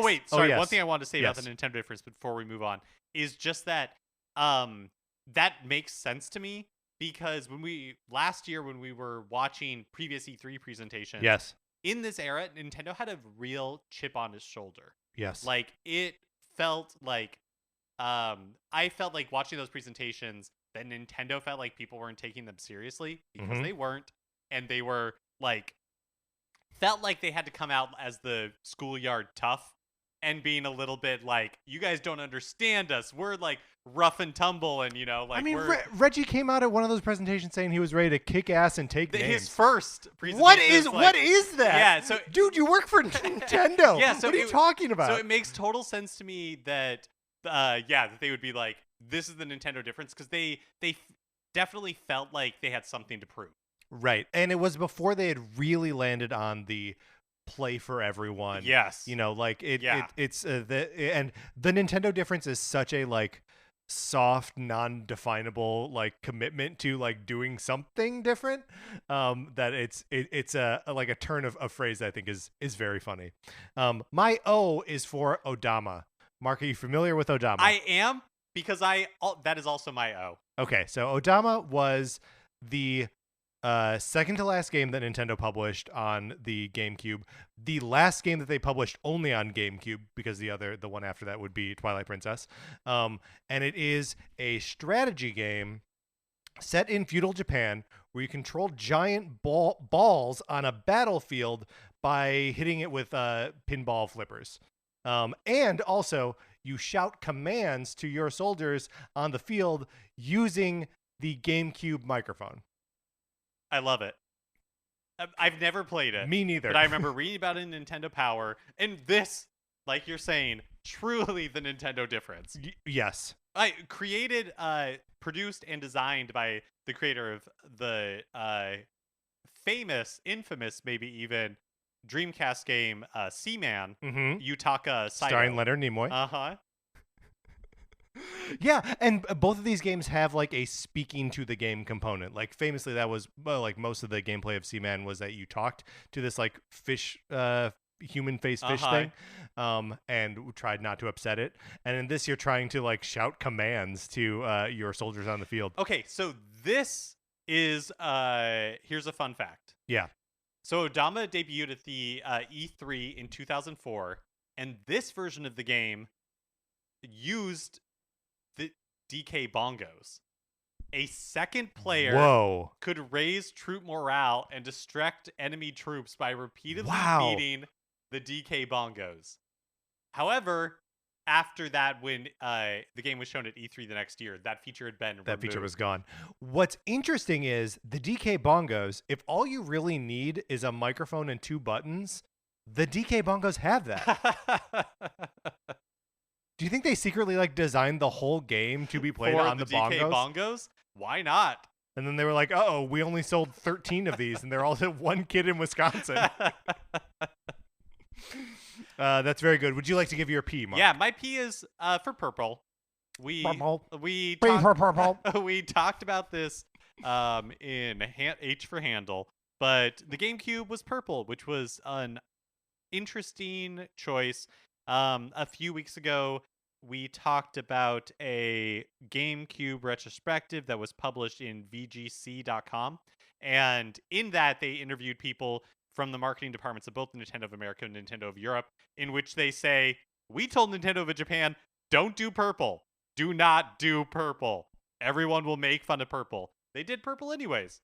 wait, sorry. Yes. One thing I wanted to say about the Nintendo difference before we move on is just that that makes sense to me because last year when we were watching previous E3 presentations, yes, in this era, Nintendo had a real chip on his shoulder. Yes. Like it felt like I felt like watching those presentations that Nintendo felt like people weren't taking them seriously because they weren't, and they were like felt like they had to come out as the schoolyard tough and being a little bit like, you guys don't understand us. We're like rough and tumble, and like I mean, we're Reggie came out at one of those presentations saying he was ready to kick ass and take names. His first presentation. What is that? Yeah, so dude, you work for Nintendo. Yeah, so what are you talking about? So it makes total sense to me that that they would be like, this is the Nintendo difference, because they definitely felt like they had something to prove. Right, and it was before they had really landed on the play for everyone. Yes, like it's and the Nintendo difference is such a like soft, non-definable like commitment to like doing something different that it's a like a turn of a phrase that I think is very funny. My O is for Odama. Mark, are you familiar with Odama? I am, because that is also my O. Okay, so Odama was the second to last game that Nintendo published on the GameCube. The last game that they published only on GameCube, because the one after that would be Twilight Princess. And it is a strategy game set in feudal Japan where you control giant balls on a battlefield by hitting it with pinball flippers. And also, you shout commands to your soldiers on the field using the GameCube microphone. I love it. I've never played it. Me neither. But I remember reading about it in Nintendo Power. And this, like you're saying, truly the Nintendo difference. Yes. Created, produced, and designed by the creator of the infamous, maybe even, Dreamcast game Seaman, Yutaka Saito. Starring Leonard Nimoy. Uh-huh. Yeah, and both of these games have like a speaking to the game component. Like famously, that was like most of the gameplay of Seaman was that you talked to this like fish, human face fish thing, and tried not to upset it. And in this, you're trying to like shout commands to your soldiers on the field. Okay, so this is here's a fun fact. Yeah. So Odama debuted at the E3 in 2004, and this version of the game used the DK bongos. A second player could raise troop morale and distract enemy troops by repeatedly beating the DK bongos. However, after that, when the game was shown at E3 the next year, that feature had been removed. That feature was gone. What's interesting is the DK bongos, if all you really need is a microphone and 2 buttons, the DK bongos have that. Do you think they secretly like designed the whole game to be played on the DK bongos? Why not? And then they were like, "Uh-oh, we only sold 13 of these, and they're all to one kid in Wisconsin." That's very good. Would you like to give your P, Mark? Yeah, my P is for purple. We talked about this in H for handle, but the GameCube was purple, which was an interesting choice. A few weeks ago, we talked about a GameCube retrospective that was published in VGC.com. And in that, they interviewed people from the marketing departments of both Nintendo of America and Nintendo of Europe, in which they say, we told Nintendo of Japan, don't do purple. Do not do purple. Everyone will make fun of purple. They did purple anyways.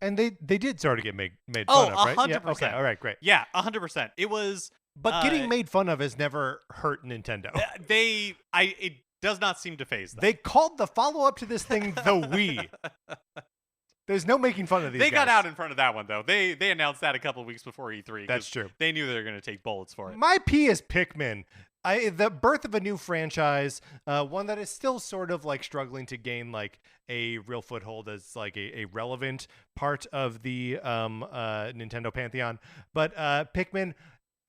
And they did sort of get made Oh, fun of, right? 100%. Yeah, okay, all right, great. Yeah, 100%. It was... But getting made fun of has never hurt Nintendo. It does not seem to phase them. They called the follow-up to this thing the Wii. There's no making fun of these They guys. got out in front of that one, though. They announced that a couple of weeks before E3. That's true. They knew they were going to take bullets for it. My P is Pikmin. The birth of a new franchise, one that is still sort of like struggling to gain like a real foothold as like a relevant part of the Nintendo pantheon. But Pikmin,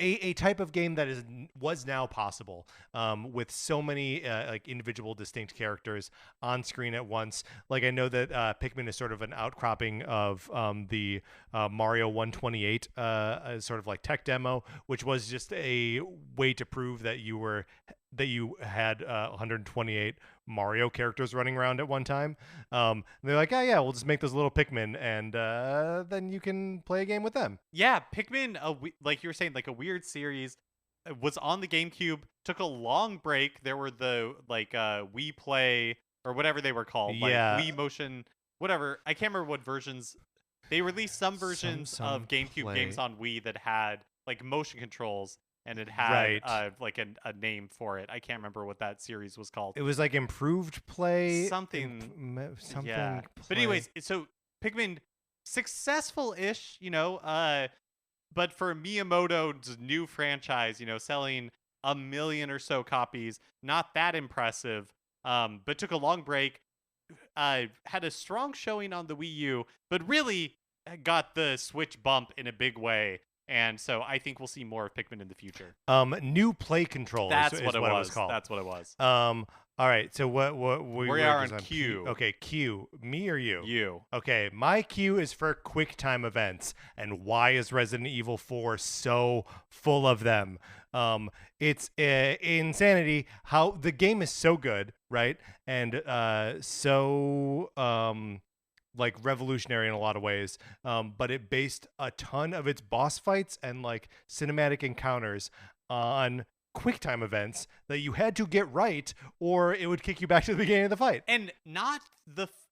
a type of game that was now possible with so many like individual distinct characters on screen at once. Like I know that Pikmin is sort of an outcropping of the Mario 128 sort of like tech demo, which was just a way to prove that you had 128 Mario characters running around at one time. They're like, oh yeah, we'll just make those little Pikmin, and then you can play a game with them. Yeah, Pikmin, like you were saying, like a weird series, was on the GameCube. Took a long break. There were the like Wii Play or whatever they were called, Yeah. like Wii Motion, whatever. I can't remember what versions. They released some versions Some of GameCube Play. games on Wii that had like motion controls. And it had Right. like a name for it. I can't remember what that series was called. It was like improved play, Something. something. Yeah. Play. But anyways, so Pikmin, successful-ish, but for Miyamoto's new franchise, selling 1 million or so copies, not that impressive. But took a long break. Had a strong showing on the Wii U, but really got the Switch bump in a big way. And so I think we'll see more of Pikmin in the future. New play controls. That's is what it was was. called. That's what it was. All right. So what we are on Q. Okay, Q. Me or you? You. Okay, my Q is for quick time events. And why is Resident Evil 4 so full of them? It's insanity how the game is so good, right? And so like revolutionary in a lot of ways, but it based a ton of its boss fights and like cinematic encounters on QuickTime events that you had to get right, or it would kick you back to the beginning of the fight. And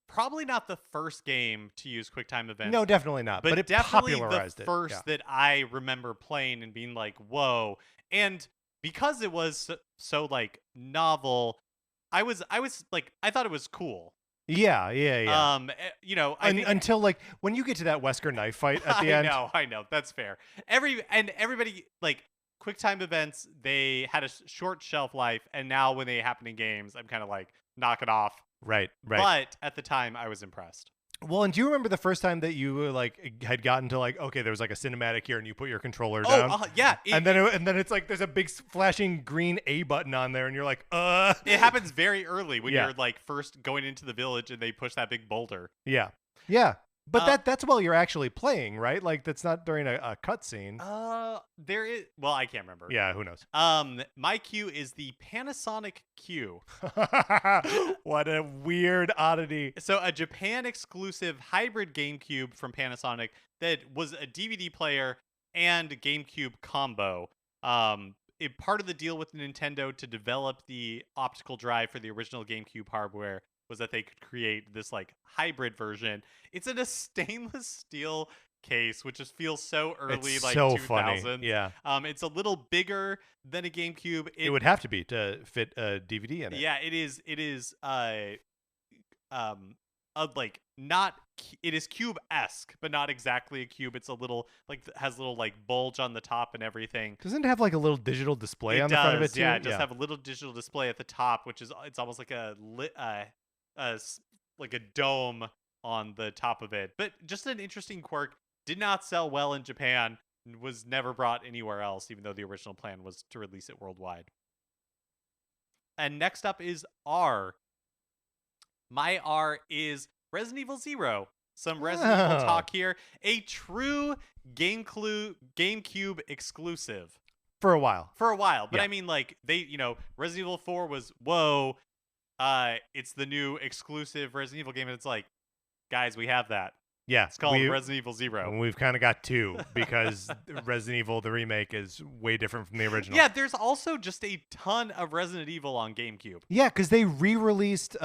probably not the first game to use QuickTime events. No, definitely not. But it definitely popularized the it. first Yeah. that I remember playing and being like, "Whoa!" And because it was so like novel, I was like, I thought it was cool. Yeah. Until like when you get to that Wesker knife fight at the end. I know, that's fair. Everybody like QuickTime events, they had a short shelf life, and now when they happen in games, I'm kind of like, knock it off. Right. But at the time, I was impressed. Well, and do you remember the first time that you like had gotten to like, okay, there was like a cinematic here, and you put your controller down? Yeah. And then it's like there's a big flashing green A button on there, and you're like, It happens very early when Yeah. you're like first going into the village and they push that big boulder. Yeah. But that's while you're actually playing, right? Like that's not during a cutscene. There is. Well, I can't remember. Yeah, who knows? My Q is the Panasonic Q. What a weird oddity. So a Japan exclusive hybrid GameCube from Panasonic that was a DVD player and GameCube combo. Part of the deal with Nintendo to develop the optical drive for the original GameCube hardware was that they could create this like hybrid version. It's in a stainless steel case, which just feels so early, It's like so 2000s. funny. Yeah. It's a little bigger than a GameCube. It would have to be to fit a DVD in it. Yeah, it is. It is. Like not. It is cube-esque, but not exactly a cube. It's a little like has a little like bulge on the top and everything. Doesn't it have like a little digital display on the front of it too? Yeah, it does have a little digital display at the top, which is it's almost like like a dome on the top of it. But just an interesting quirk. Did not sell well in Japan. Was never brought anywhere else, even though the original plan was to release it worldwide. And next up is R. My R is Resident Evil 0. Some Resident Evil talk here. A true GameCube exclusive. for a while. For a while. But Yeah. I mean, like, Resident Evil 4 was, whoa, it's the new exclusive Resident Evil game. And it's like, guys, we have that. Yeah, It's called Resident Evil 0. we've kind of got two because Resident Evil the remake is way different from the original. Yeah, there's also just a ton of Resident Evil on GameCube. Yeah, because they re-released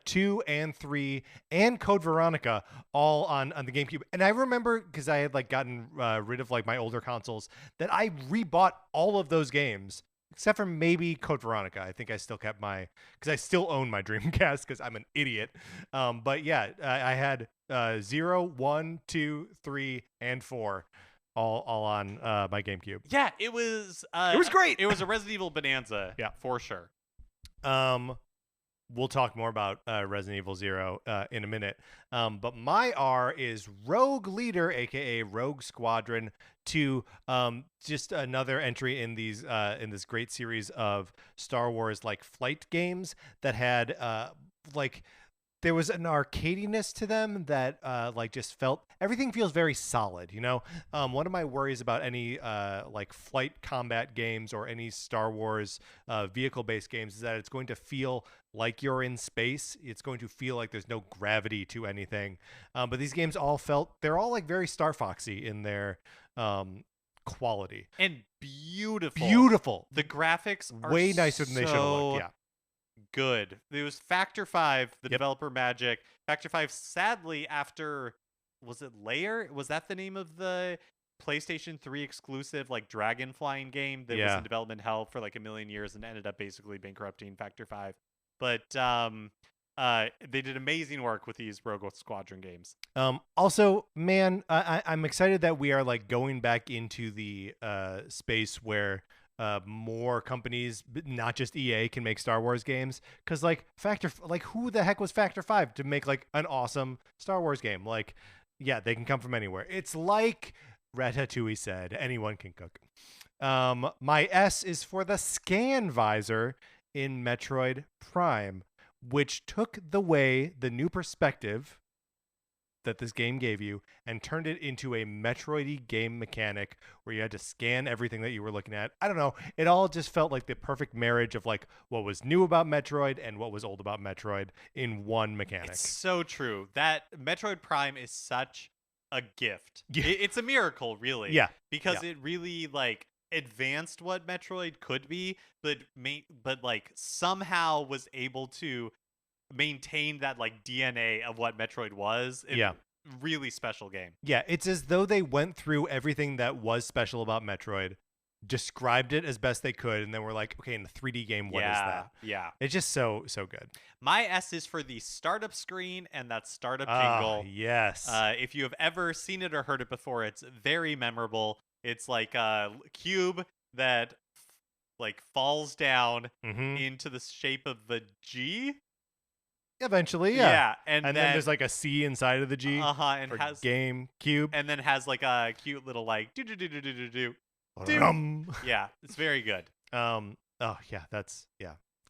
2 and 3 and Code Veronica all on the GameCube. And I remember, because I had like gotten rid of like my older consoles, that I rebought all of those games except for maybe Code Veronica. I think I still kept because I still own my Dreamcast because I'm an idiot. But yeah, I had 0, 1, 2, 3, and 4 all on my GameCube. Yeah, it was great. It was a Resident Evil bonanza. Yeah, for sure. We'll talk more about Resident Evil 0 in a minute. But my R is Rogue Leader, aka Rogue Squadron 2. Just another entry in this great series of Star Wars like flight games that had there was an arcadiness to them that just felt everything feels very solid, one of my worries about any like flight combat games or any Star Wars vehicle based games is that it's going to feel like you're in space. It's going to feel like there's no gravity to anything, but these games they're all like very Star Foxy in their quality and beautiful. The graphics are way nicer than they should have looked. Yeah. Good. It was Factor 5, the developer magic. Factor 5, sadly, after, was it Layer? Was that the name of the PlayStation 3 exclusive like dragon flying game that was in development hell for like a million years and ended up basically bankrupting Factor 5? But they did amazing work with these Rogue Squadron games. Also, man, I'm excited that we are like going back into the space where more companies, not just EA, can make Star Wars games. Because who the heck was Factor 5 to make like an awesome Star Wars game? Like, yeah, they can come from anywhere. It's like Ratatouille said, anyone can cook. My S is for the scan visor in Metroid Prime, which took the new perspective that this game gave you and turned it into a Metroid-y game mechanic where you had to scan everything that you were looking at. I don't know. It all just felt like the perfect marriage of like what was new about Metroid and what was old about Metroid in one mechanic. It's so true. That Metroid Prime is such a gift. Yeah. It's a miracle, really. Yeah. Because it really like advanced what Metroid could be, but like somehow was able to maintain that like DNA of what Metroid was. Really special game. Yeah, it's as though they went through everything that was special about Metroid, described it as best they could, and then we're like, okay, in a 3D game, what is that? Yeah. It's just so good. My S is for the startup screen and that startup jingle. Yes. If you have ever seen it or heard it before, it's very memorable. It's like a cube that like falls down into the shape of the G. Eventually, yeah. And then there's like a C inside of the G. And for has GameCube. And then has like a cute little like do. Yeah, it's very good.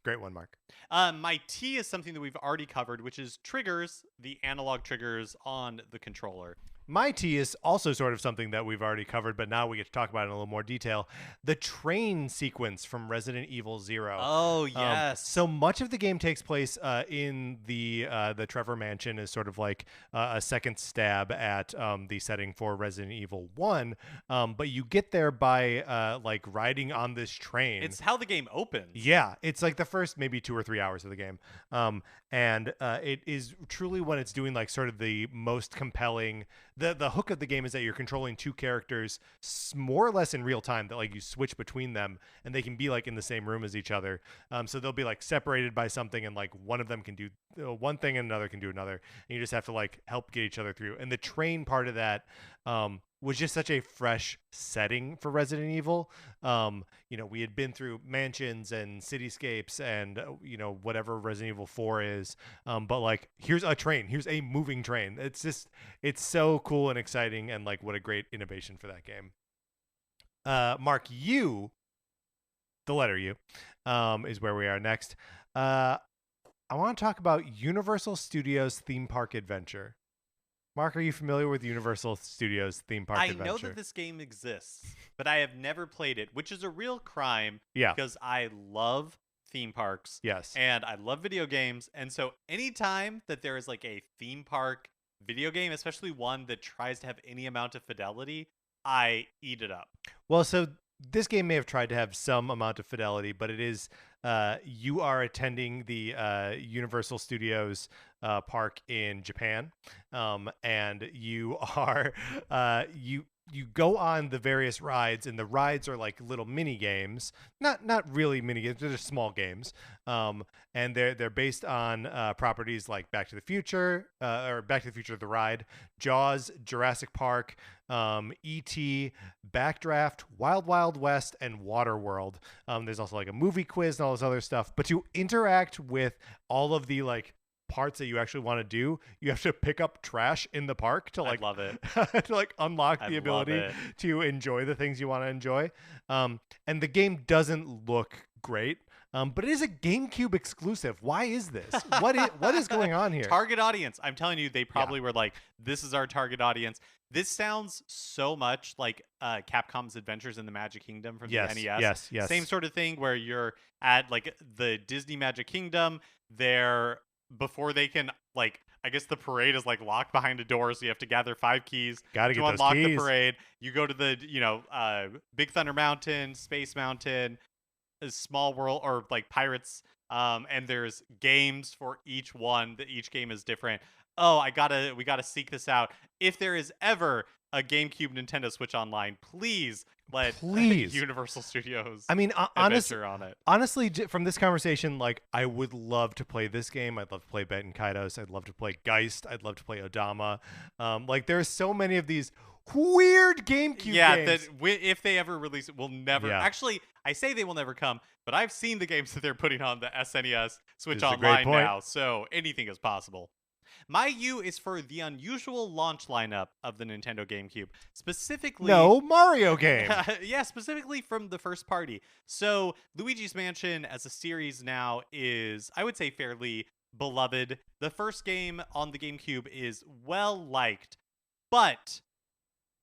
Great one, Mark. My T is something that we've already covered, which is triggers, the analog triggers on the controller. My T is also sort of something that we've already covered, but now we get to talk about it in a little more detail. The train sequence from Resident Evil 0. Oh, yes. So much of the game takes place in the Trevor Mansion is sort of like a second stab at the setting for Resident Evil 1. But you get there by like riding on this train. It's how the game opens. Yeah. It's like the first maybe 2 or 3 hours of the game. And it is truly when it's doing like sort of the most compelling. The hook of the game is that you're controlling two characters more or less in real time, that like you switch between them and they can be like in the same room as each other. So they'll be like separated by something and like one of them can do one thing and another can do another. And you just have to like help get each other through. And the train part of that was just such a fresh setting for Resident Evil. We had been through mansions and cityscapes and, whatever Resident Evil 4 is. But like, here's a train. Here's a moving train. It's so cool and exciting. And like, what a great innovation for that game. Mark, U, the letter U, is where we are next. I want to talk about Universal Studios Theme Park Adventure. Mark, are you familiar with Universal Studios Theme Park I Adventure? know that this game exists, but I have never played it, which is a real crime Yeah. because I love theme parks Yes. and I love video games. And so anytime that there is like a theme park video game, especially one that tries to have any amount of fidelity, I eat it up. Well, so this game may have tried to have some amount of fidelity, but it is you are attending the Universal Studios park in Japan, and you are you go on the various rides, and the rides are like little mini games, not really mini games, they're just small games, and they're based on properties like Back to the Future, or Back to the Future the ride, Jaws, Jurassic Park, E.T., Backdraft, Wild Wild West, and Waterworld. There's also like a movie quiz and all this other stuff. But to interact with all of the like parts that you actually want to do, you have to pick up trash in the park to like love it. to like unlock I the love ability it. to enjoy the things you want to enjoy. And the game doesn't look great. But it is a GameCube exclusive. Why is this? What is going on here? Target audience. I'm telling you, they probably were like, this is our target audience. This sounds so much like Capcom's Adventures in the Magic Kingdom from the NES. Yes. Same sort of thing where you're at like the Disney Magic Kingdom. There, before they can like, I guess the parade is like locked behind a door, so you have to gather 5 keys Gotta to get those unlock the keys. parade. You go to the Big Thunder Mountain, Space Mountain, Small World, or like Pirates, and there's games for each one. That each game is different. Oh, we gotta seek this out. If there is ever a GameCube Nintendo Switch Online, please let Universal Studios I mean, adventure on it. Honestly, from this conversation, like, I would love to play this game. I'd love to play Baten Kaitos. I'd love to play Geist. I'd love to play Odama. Like, there's so many of these weird GameCube games. That if they ever release it, will never. Yeah. Actually, I say they will never come, but I've seen the games that they're putting on the SNES Switch This is a great Online point. now, so anything is possible. My U is for the unusual launch lineup of the Nintendo GameCube. Specifically... No Mario game. Yeah, specifically from the first party. So, Luigi's Mansion as a series now is, I would say, fairly beloved. The first game on the GameCube is well-liked, but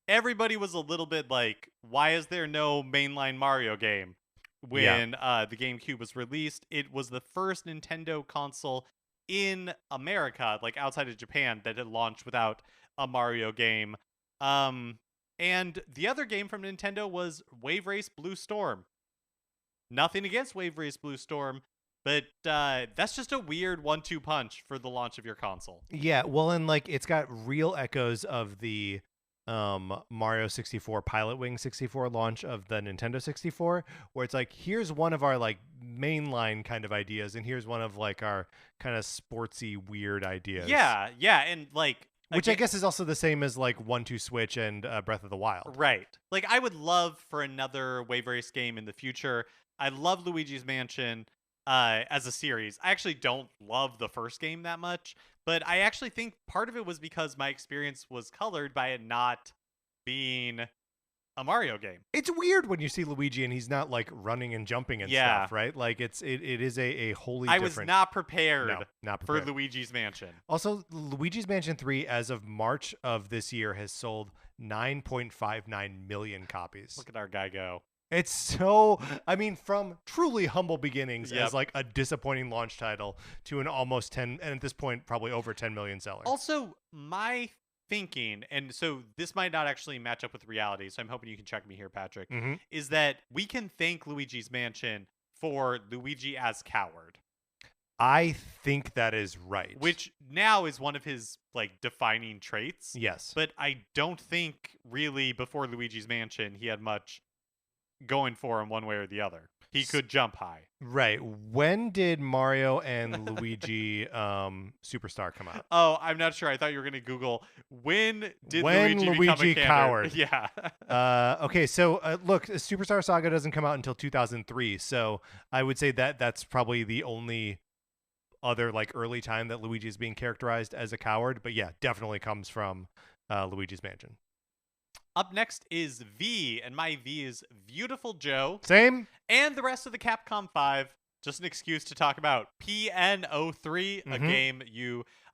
everybody was a little bit like, why is there no mainline Mario game? When the GameCube was released, it was the first Nintendo console in America, like outside of Japan, that had launched without a Mario game. And the other game from Nintendo was Wave Race Blue Storm. Nothing against Wave Race Blue Storm, but that's just a weird 1-2 punch for the launch of your console. Yeah, well, and like it's got real echoes of the Mario 64 Pilot Wing 64 launch of the Nintendo 64, where it's like, here's one of our like mainline kind of ideas, and here's one of like our kind of sportsy weird ideas. Yeah, and like, which I guess is also the same as like 1-2 Switch and Breath of the Wild. Right. Like, I would love for another Wave Race game in the future. I love Luigi's Mansion as a series. I actually don't love the first game that much, but I actually think part of it was because my experience was colored by it not being a Mario game. It's weird when you see Luigi and he's not like running and jumping and stuff, right? Like it is a wholly different... I was not prepared, not for prepared Luigi's Mansion. Also, Luigi's Mansion 3 as of March of this year has sold 9.59 million copies. Look at our guy go. It's so, I mean, from truly humble beginnings as like a disappointing launch title to an almost 10, and at this point probably over 10 million seller. Also, my thinking, and so this might not actually match up with reality, so I'm hoping you can check me here, Patrick, is that we can thank Luigi's Mansion for Luigi as coward. I think that is right. Which now is one of his like defining traits. Yes. But I don't think really before Luigi's Mansion he had much going for him one way or the other. He could jump high. Right. When did Mario and Luigi Superstar come out? Oh, I'm not sure. I thought you were going to Google when Luigi become a coward. Yeah. Okay, so look, Superstar Saga doesn't come out until 2003, so I would say that that's probably the only other like early time that Luigi is being characterized as a coward. But yeah, definitely comes from Luigi's Mansion. Up next is V, and my V is Beautiful Joe. Same. And the rest of the Capcom 5, just an excuse to talk about PN03, a game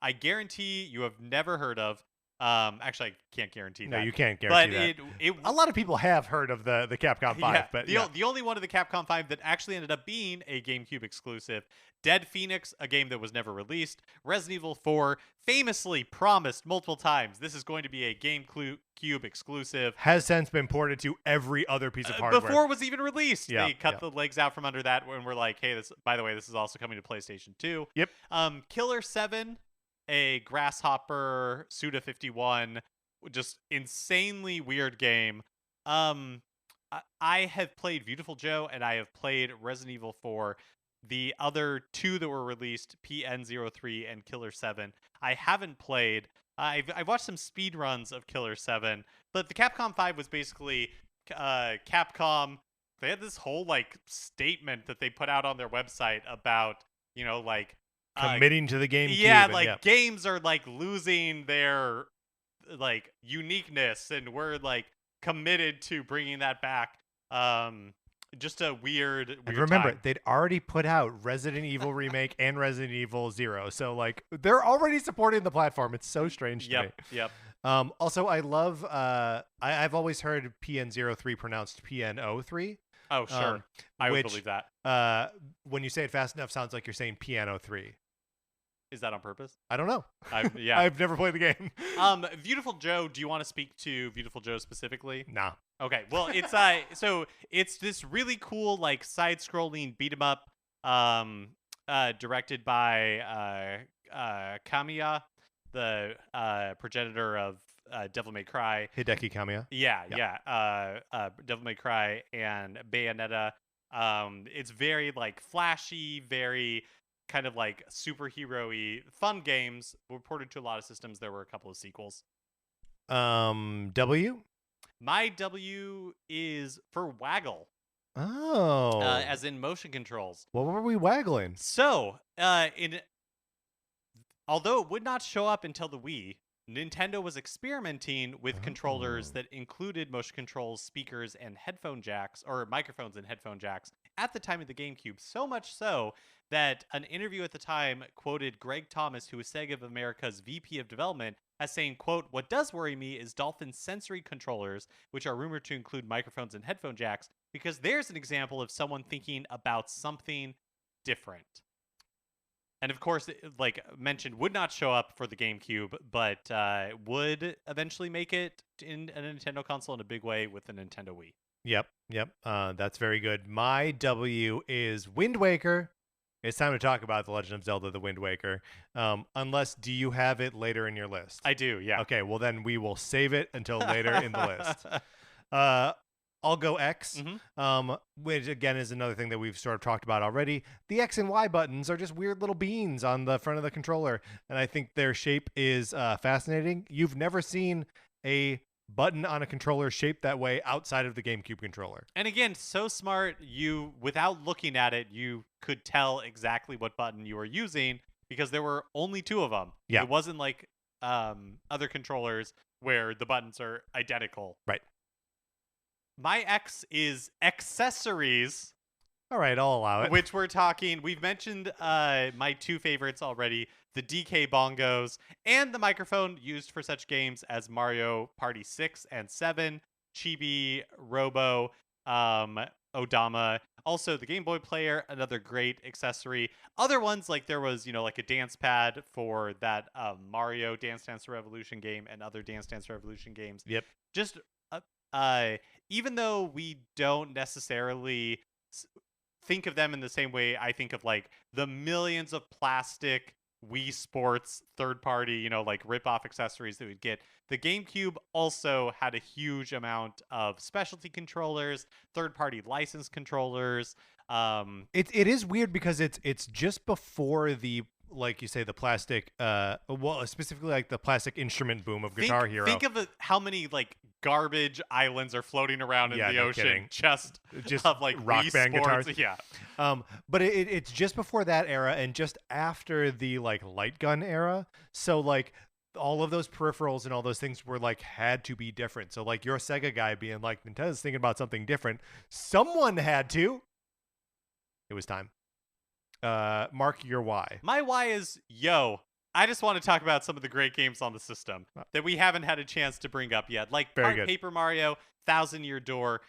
I guarantee you have never heard of. Actually, I can't guarantee No, that. you can't guarantee But that. A lot of people have heard of the Capcom 5, yeah, but the only one of the Capcom 5 that actually ended up being a GameCube exclusive. Dead Phoenix, a game that was never released. Resident Evil 4, famously promised multiple times this is going to be a GameCube exclusive. has since been ported to every other piece of hardware. Before it was even released. Yeah, They cut the legs out from under that when we're like, hey, this, by the way, this is also coming to PlayStation 2. Yep. Killer 7, a Grasshopper Suda 51, just insanely weird game. I have played Beautiful Joe and I have played Resident Evil 4. The other two that were released, PN03 and Killer 7, I haven't played. I've watched some speed runs of Killer 7, but the Capcom 5 was basically Capcom. They had this whole like statement that they put out on their website about, like committing to the GameCube. Yeah, like games are like losing their like uniqueness, and we're like committed to bringing that back. Just a weird and remember, time. they'd already put out Resident Evil Remake and Resident Evil 0. So, like, they're already supporting the platform. It's so strange to me. Yep. Also, I love, I've always heard PN03 pronounced PN03. Oh, sure. I would believe that. When you say it fast enough, sounds like you're saying Piano 3. Is that on purpose? I don't know. Yeah. I've never played the game. Beautiful Joe, do you want to speak to Beautiful Joe specifically? Nah. Okay. Well, it's so it's this really cool like side-scrolling beat 'em up directed by Kamiya, the progenitor of Devil May Cry. Hideki Kamiya. Yeah. Devil May Cry and Bayonetta. It's very like flashy, very kind of like superhero-y fun games. Reported to a lot of systems. There were a couple of sequels. W? My W is for Waggle. Oh. As in motion controls. What were we waggling? So, although it would not show up until the Wii, Nintendo was experimenting with controllers that included motion controls, speakers, and headphone jacks, or microphones and headphone jacks, at the time of the GameCube. So much so that an interview at the time quoted Greg Thomas, who was Sega of America's VP of Development, as saying, quote, "What does worry me is Dolphin's sensory controllers, which are rumored to include microphones and headphone jacks, because there's an example of someone thinking about something different." And of course, like mentioned, would not show up for the GameCube, but would eventually make it in a Nintendo console in a big way with the Nintendo Wii. Yep. That's very good. My W is Wind Waker. It's time to talk about The Legend of Zelda: The Wind Waker. Unless, do you have it later in your list? I do, yeah. Okay, well then we will save it until later in the list. I'll go X, which again is another thing that we've sort of talked about already. The X and Y buttons are just weird little beans on the front of the controller, and I think their shape is fascinating. You've never seen a button on a controller shaped that way outside of the GameCube controller. And again, so smart, you, without looking at it, you could tell exactly what button you were using because there were only two of them. Yeah. It wasn't like other controllers where the buttons are identical. Right. My X is accessories. All right, I'll allow it. Which we've mentioned my two favorites already, the DK bongos and the microphone used for such games as Mario Party 6 and 7, Chibi, Robo, Odama. Also, the Game Boy player, another great accessory. Other ones, like there was, like a dance pad for that Mario Dance Dance Revolution game and other Dance Dance Revolution games. Yep. Just, even though we don't necessarily think of them in the same way I think of like the millions of plastic Wii Sports third-party, like rip-off accessories that we'd get. The GameCube also had a huge amount of specialty controllers, third-party licensed controllers. It is weird because it's just before the, like you say, the plastic, specifically like the plastic instrument boom of Guitar Hero. Think of how many like garbage islands are floating around in the ocean, kidding. just of like rock Wii band Sports. guitars. Yeah. But it's just before that era and just after the like light gun era. So like all of those peripherals and all those things were like had to be different. So like your Sega guy being like, Nintendo's thinking about something different. Someone had to. It was time. Mark, your Y. My Y is, I I just want to talk about some of the great games on the system that we haven't had a chance to bring up yet, like Very good. Paper Mario, Thousand Year Door.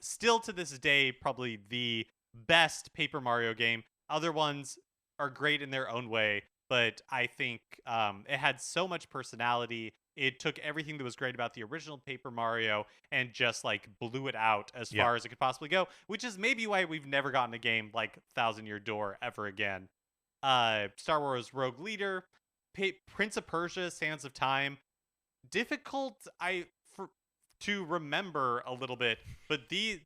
Still to this day, probably the best Paper Mario game. Other ones are great in their own way, but I think it had so much personality. It took everything that was great about the original Paper Mario and just like blew it out as Yeah. far as it could possibly go, which is maybe why we've never gotten a game like Thousand Year Door ever again. Star Wars Rogue Leader, Prince of Persia, Sands of Time. Difficult to remember a little bit, but the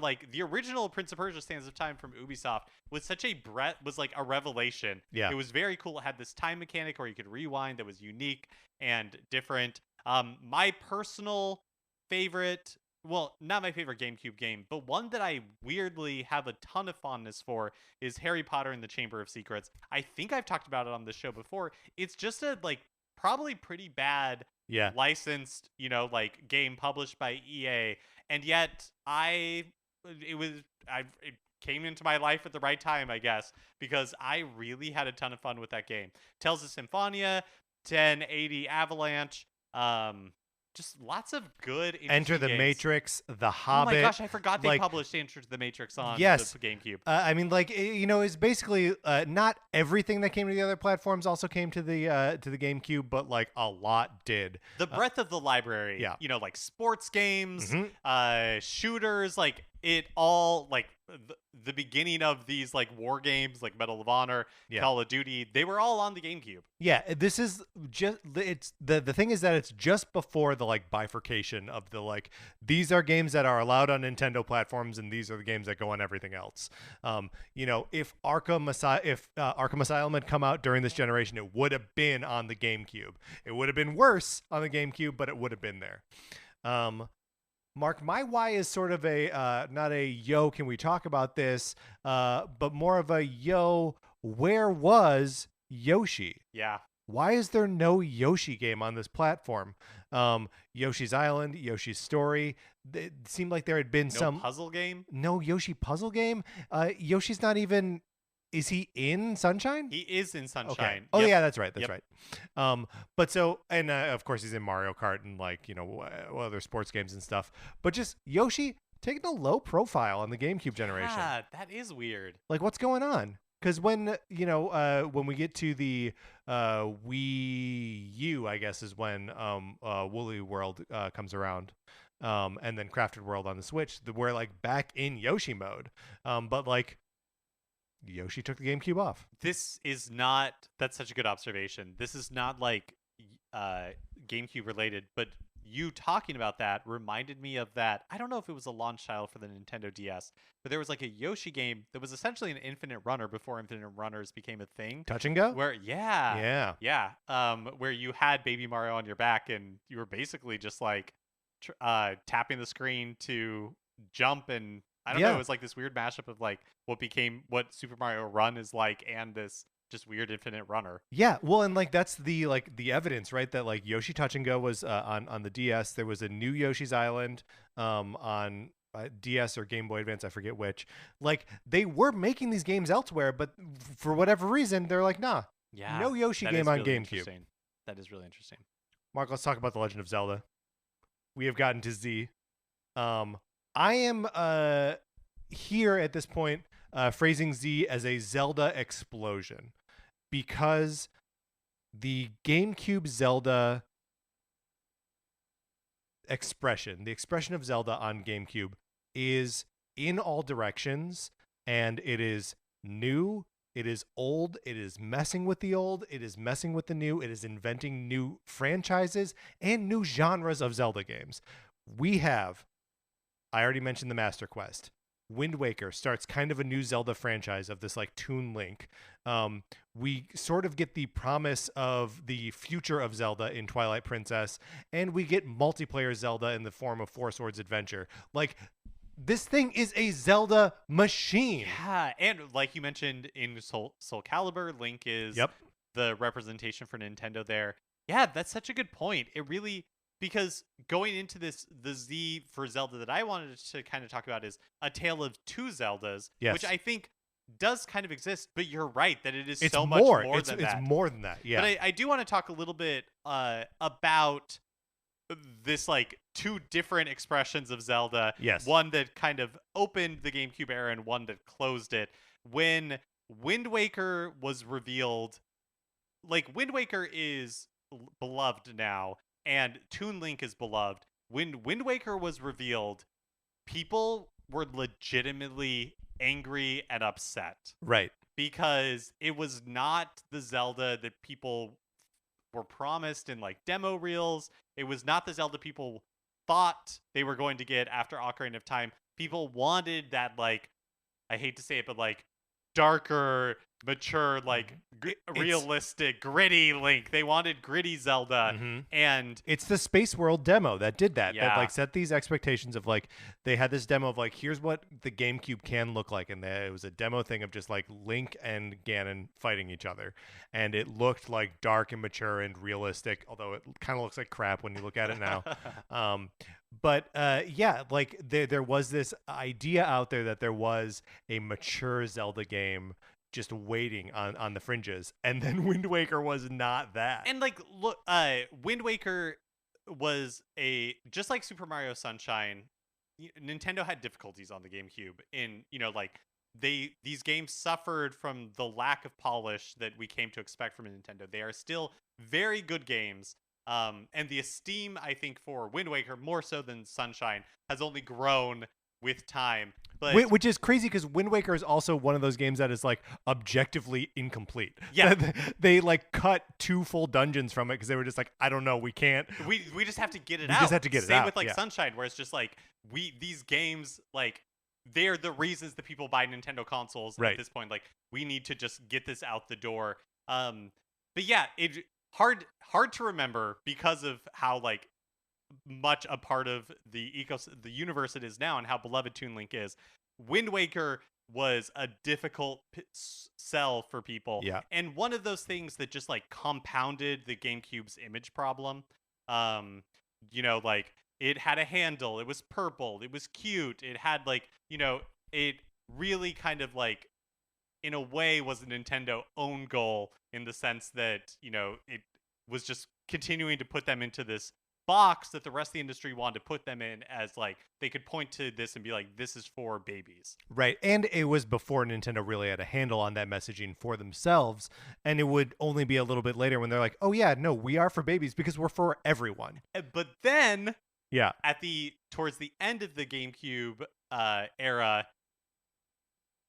like the original Prince of Persia Sands of Time from Ubisoft was such a was like a revelation. Yeah. It was very cool. It had this time mechanic where you could rewind that was unique and different. My personal favorite, well, not my favorite GameCube game, but one that I weirdly have a ton of fondness for is Harry Potter and the Chamber of Secrets. I think I've talked about it on the show before. It's just a like probably pretty bad Yeah. licensed, like game published by EA, and yet it came into my life at the right time, I guess, because I really had a ton of fun with that game. Tales of Symphonia, 1080 Avalanche, just lots of good Enter the games. Matrix, The Oh Hobbit. my gosh, I forgot they like, published Enter the Matrix on Yes. the GameCube. I mean, like, it's basically not everything that came to the other platforms also came to the GameCube, but like a lot did. The breadth of the library, yeah. Like sports games, Mhm. shooters, like it all, like the beginning of these like war games, like Medal of Honor, Yeah. Call of Duty, they were all on the GameCube. Yeah, this is just it's the thing is that it's just before the like bifurcation of the like these are games that are allowed on Nintendo platforms and these are the games that go on everything else. If Arkham Asylum had come out during this generation, it would have been on the GameCube. It would have been worse on the GameCube, but it would have been there. Mark, my why is sort of a not a yo, can we talk about this, but more of a yo, where was Yoshi? Yeah. Why is there no Yoshi game on this platform? Yoshi's Island, Yoshi's Story. It seemed like there had been some puzzle game. No Yoshi puzzle game. Yoshi's not even. Is he in Sunshine? He is in Sunshine. Okay. Oh yeah, that's right. That's Yep. right. But so, and of course he's in Mario Kart and like other sports games and stuff. But just Yoshi taking a low profile on the GameCube generation. Yeah, that is weird. Like, what's going on? Because when when we get to the Wii U, I guess is when Woolly World comes around, and then Crafted World on the Switch, we're like back in Yoshi mode. But like Yoshi took the GameCube off. This is not. That's such a good observation. This is not like GameCube related, but you talking about that reminded me of that. I don't know if it was a launch title for the Nintendo DS, but there was like a Yoshi game that was essentially an infinite runner before infinite runners became a thing. Touch and go? Where yeah. Where you had Baby Mario on your back and you were basically just like tapping the screen to jump, and I don't know, it was like this weird mashup of like what Super Mario Run is like and this just weird infinite runner. Yeah, well, and like that's the evidence, right? That like Yoshi Touch and Go was on the DS. There was a new Yoshi's Island on DS or Game Boy Advance, I forget which. Like they were making these games elsewhere, but for whatever reason, they're like, nah, no Yoshi game on GameCube. That is really interesting. Mark, let's talk about The Legend of Zelda. We have gotten to Z. I am here at this point phrasing Z as a Zelda explosion, because the GameCube Zelda expression, the expression of Zelda on GameCube is in all directions, and it is new, it is old, it is messing with the old, it is messing with the new, it is inventing new franchises and new genres of Zelda games. We have, I already mentioned the Master Quest. Wind Waker starts kind of a new Zelda franchise of this like Toon Link. We sort of get the promise of the future of Zelda in Twilight Princess, and we get multiplayer Zelda in the form of Four Swords Adventure. Like, this thing is a Zelda machine. Yeah, and like you mentioned in Soul Calibur, Link is the representation for Nintendo there. Yeah, that's such a good point. It really, because going into this, the Z for Zelda that I wanted to kind of talk about is A Tale of Two Zeldas, which I think does kind of exist, but you're right that it is It's so much more than it's that. more than that. Yeah. But I do want to talk a little bit about this like two different expressions of Zelda. Yes. One that kind of opened the GameCube era and one that closed it. When Wind Waker was revealed, like Wind Waker is beloved now and Toon Link is beloved. When Wind Waker was revealed, people were legitimately angry and upset Right. because it was not the Zelda that people were promised in like demo reels. It was not the Zelda people thought they were going to get after Ocarina of Time. People wanted that, like, I hate to say it, but like darker, mature, like realistic, gritty Link. They wanted gritty Zelda, and it's the Space World demo that did that. Yeah. That like set these expectations of like they had this demo of like here's what the GameCube can look like, and it was a demo thing of just like Link and Ganon fighting each other, and it looked like dark and mature and realistic. Although it kind of looks like crap when you look at it now. But yeah, like there was this idea out there that there was a mature Zelda game just waiting on the fringes, and then Wind Waker was not that. And like, look, Wind Waker was just like Super Mario Sunshine. Nintendo had difficulties on the GameCube in, like these games suffered from the lack of polish that we came to expect from Nintendo. They are still very good games. And the esteem, I think, for Wind Waker, more so than Sunshine, has only grown with time. But Which is crazy because Wind Waker is also one of those games that is like objectively incomplete. Yeah. They like cut 2 full dungeons from it because they were just like, I don't know, we can't. We just have to get it We out. just have to get it Same out, with like yeah. Sunshine, where it's just like these games, like they're the reasons that people buy Nintendo consoles Right. at this point. Like we need to just get this out the door. But yeah, it hard to remember because of how like much a part of the universe it is now and how beloved Toon Link is. Wind Waker was a difficult sell for people. Yeah. And one of those things that just like compounded the GameCube's image problem. Like it had a handle, it was purple, it was cute, it had like, it really kind of like in a way was a Nintendo own goal in the sense that, it was just continuing to put them into this box that the rest of the industry wanted to put them in as like they could point to this and be like, this is for babies. Right. And it was before Nintendo really had a handle on that messaging for themselves. And it would only be a little bit later when they're like, oh yeah, no, we are for babies because we're for everyone. But then yeah, towards the end of the GameCube era,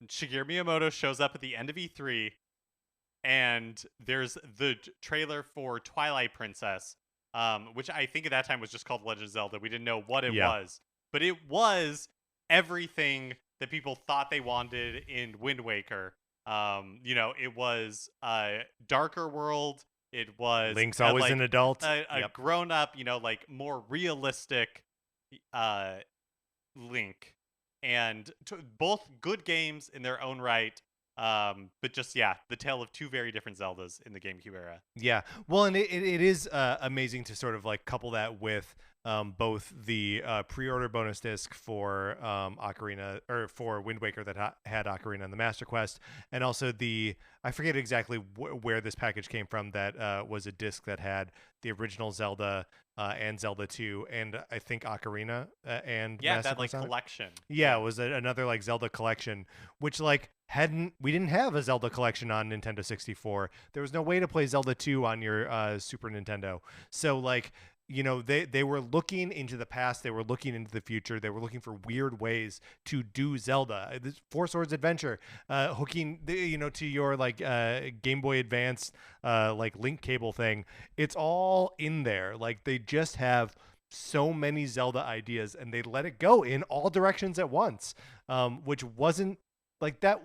Shigeru Miyamoto shows up at the end of E3 and there's the trailer for Twilight Princess, which I think at that time was just called Legend of Zelda. We didn't know what it was, but it was everything that people thought they wanted in Wind Waker. It was a darker world. It was Link's always like, an adult, a grown up, like more realistic Link, and both good games in their own right. But just the tale of two very different Zeldas in the GameCube era. Yeah, well, and it is amazing to sort of like couple that with both the pre-order bonus disc for Ocarina or for Wind Waker that had Ocarina and the Master Quest, and also I forget exactly where this package came from. That was a disc that had the original Zelda and Zelda 2, and I think Ocarina and Master that like Quest collection. Yeah, it was another like Zelda collection, which like we didn't have a Zelda collection on Nintendo 64. There was no way to play Zelda 2 on your Super Nintendo. So like, they were looking into the past, they were looking into the future, they were looking for weird ways to do Zelda. This Four Swords Adventure, hooking to your like Game Boy Advance like link cable thing. It's all in there. Like they just have so many Zelda ideas and they let it go in all directions at once, which wasn't like that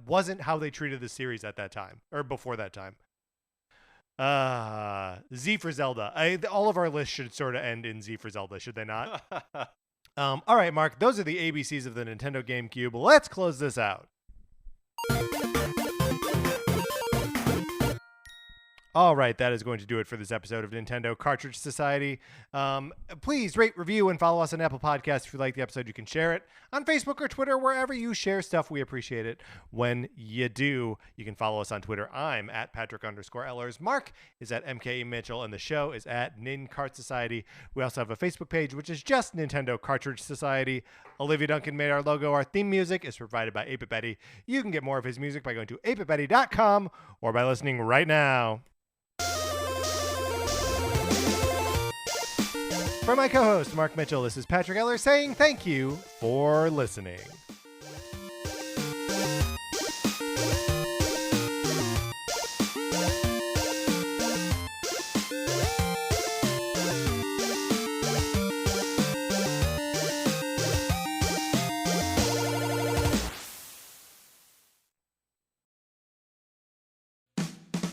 wasn't how they treated the series at that time or before that time. Z for Zelda. All of our lists should sort of end in Z for Zelda, should they not? All right, Mark, those are the ABCs of the Nintendo GameCube. Let's close this out. All right, that is going to do it for this episode of Nintendo Cartridge Society. Please rate, review, and follow us on Apple Podcasts. If you like the episode, you can share it on Facebook or Twitter, wherever you share stuff. We appreciate it when you do. You can follow us on Twitter. I'm at Patrick_Ellers. Mark is at MKE Mitchell, and the show is at NinCart Society. We also have a Facebook page, which is just Nintendo Cartridge Society. Olivia Duncan made our logo. Our theme music is provided by 8-Bit Betty. You can get more of his music by going to 8bitbetty.com or by listening right now. For my co-host, Mark Mitchell, this is Patrick Eller saying thank you for listening.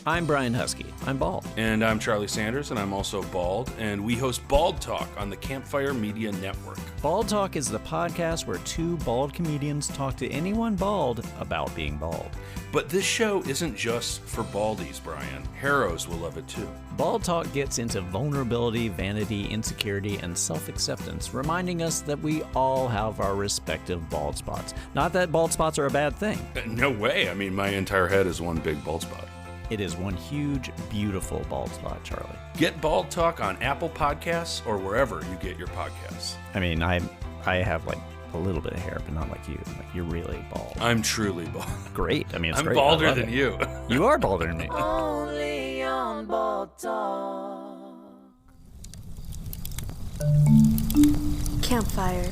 I'm Brian Husky. I'm bald. And I'm Charlie Sanders, and I'm also bald. And we host Bald Talk on the Campfire Media Network. Bald Talk is the podcast where two bald comedians talk to anyone bald about being bald. But this show isn't just for baldies, Brian. Harrows will love it too. Bald Talk gets into vulnerability, vanity, insecurity, and self-acceptance, reminding us that we all have our respective bald spots. Not that bald spots are a bad thing. No way. I mean, my entire head is one big bald spot. It is one huge, beautiful bald spot, Charlie. Get Bald Talk on Apple Podcasts or wherever you get your podcasts. I mean, I have like a little bit of hair, but not like you. Like, you're really bald. I'm truly bald. Great. I mean, it's I'm great. balder than you. You are balder than me. Only on Bald Talk. Campfire.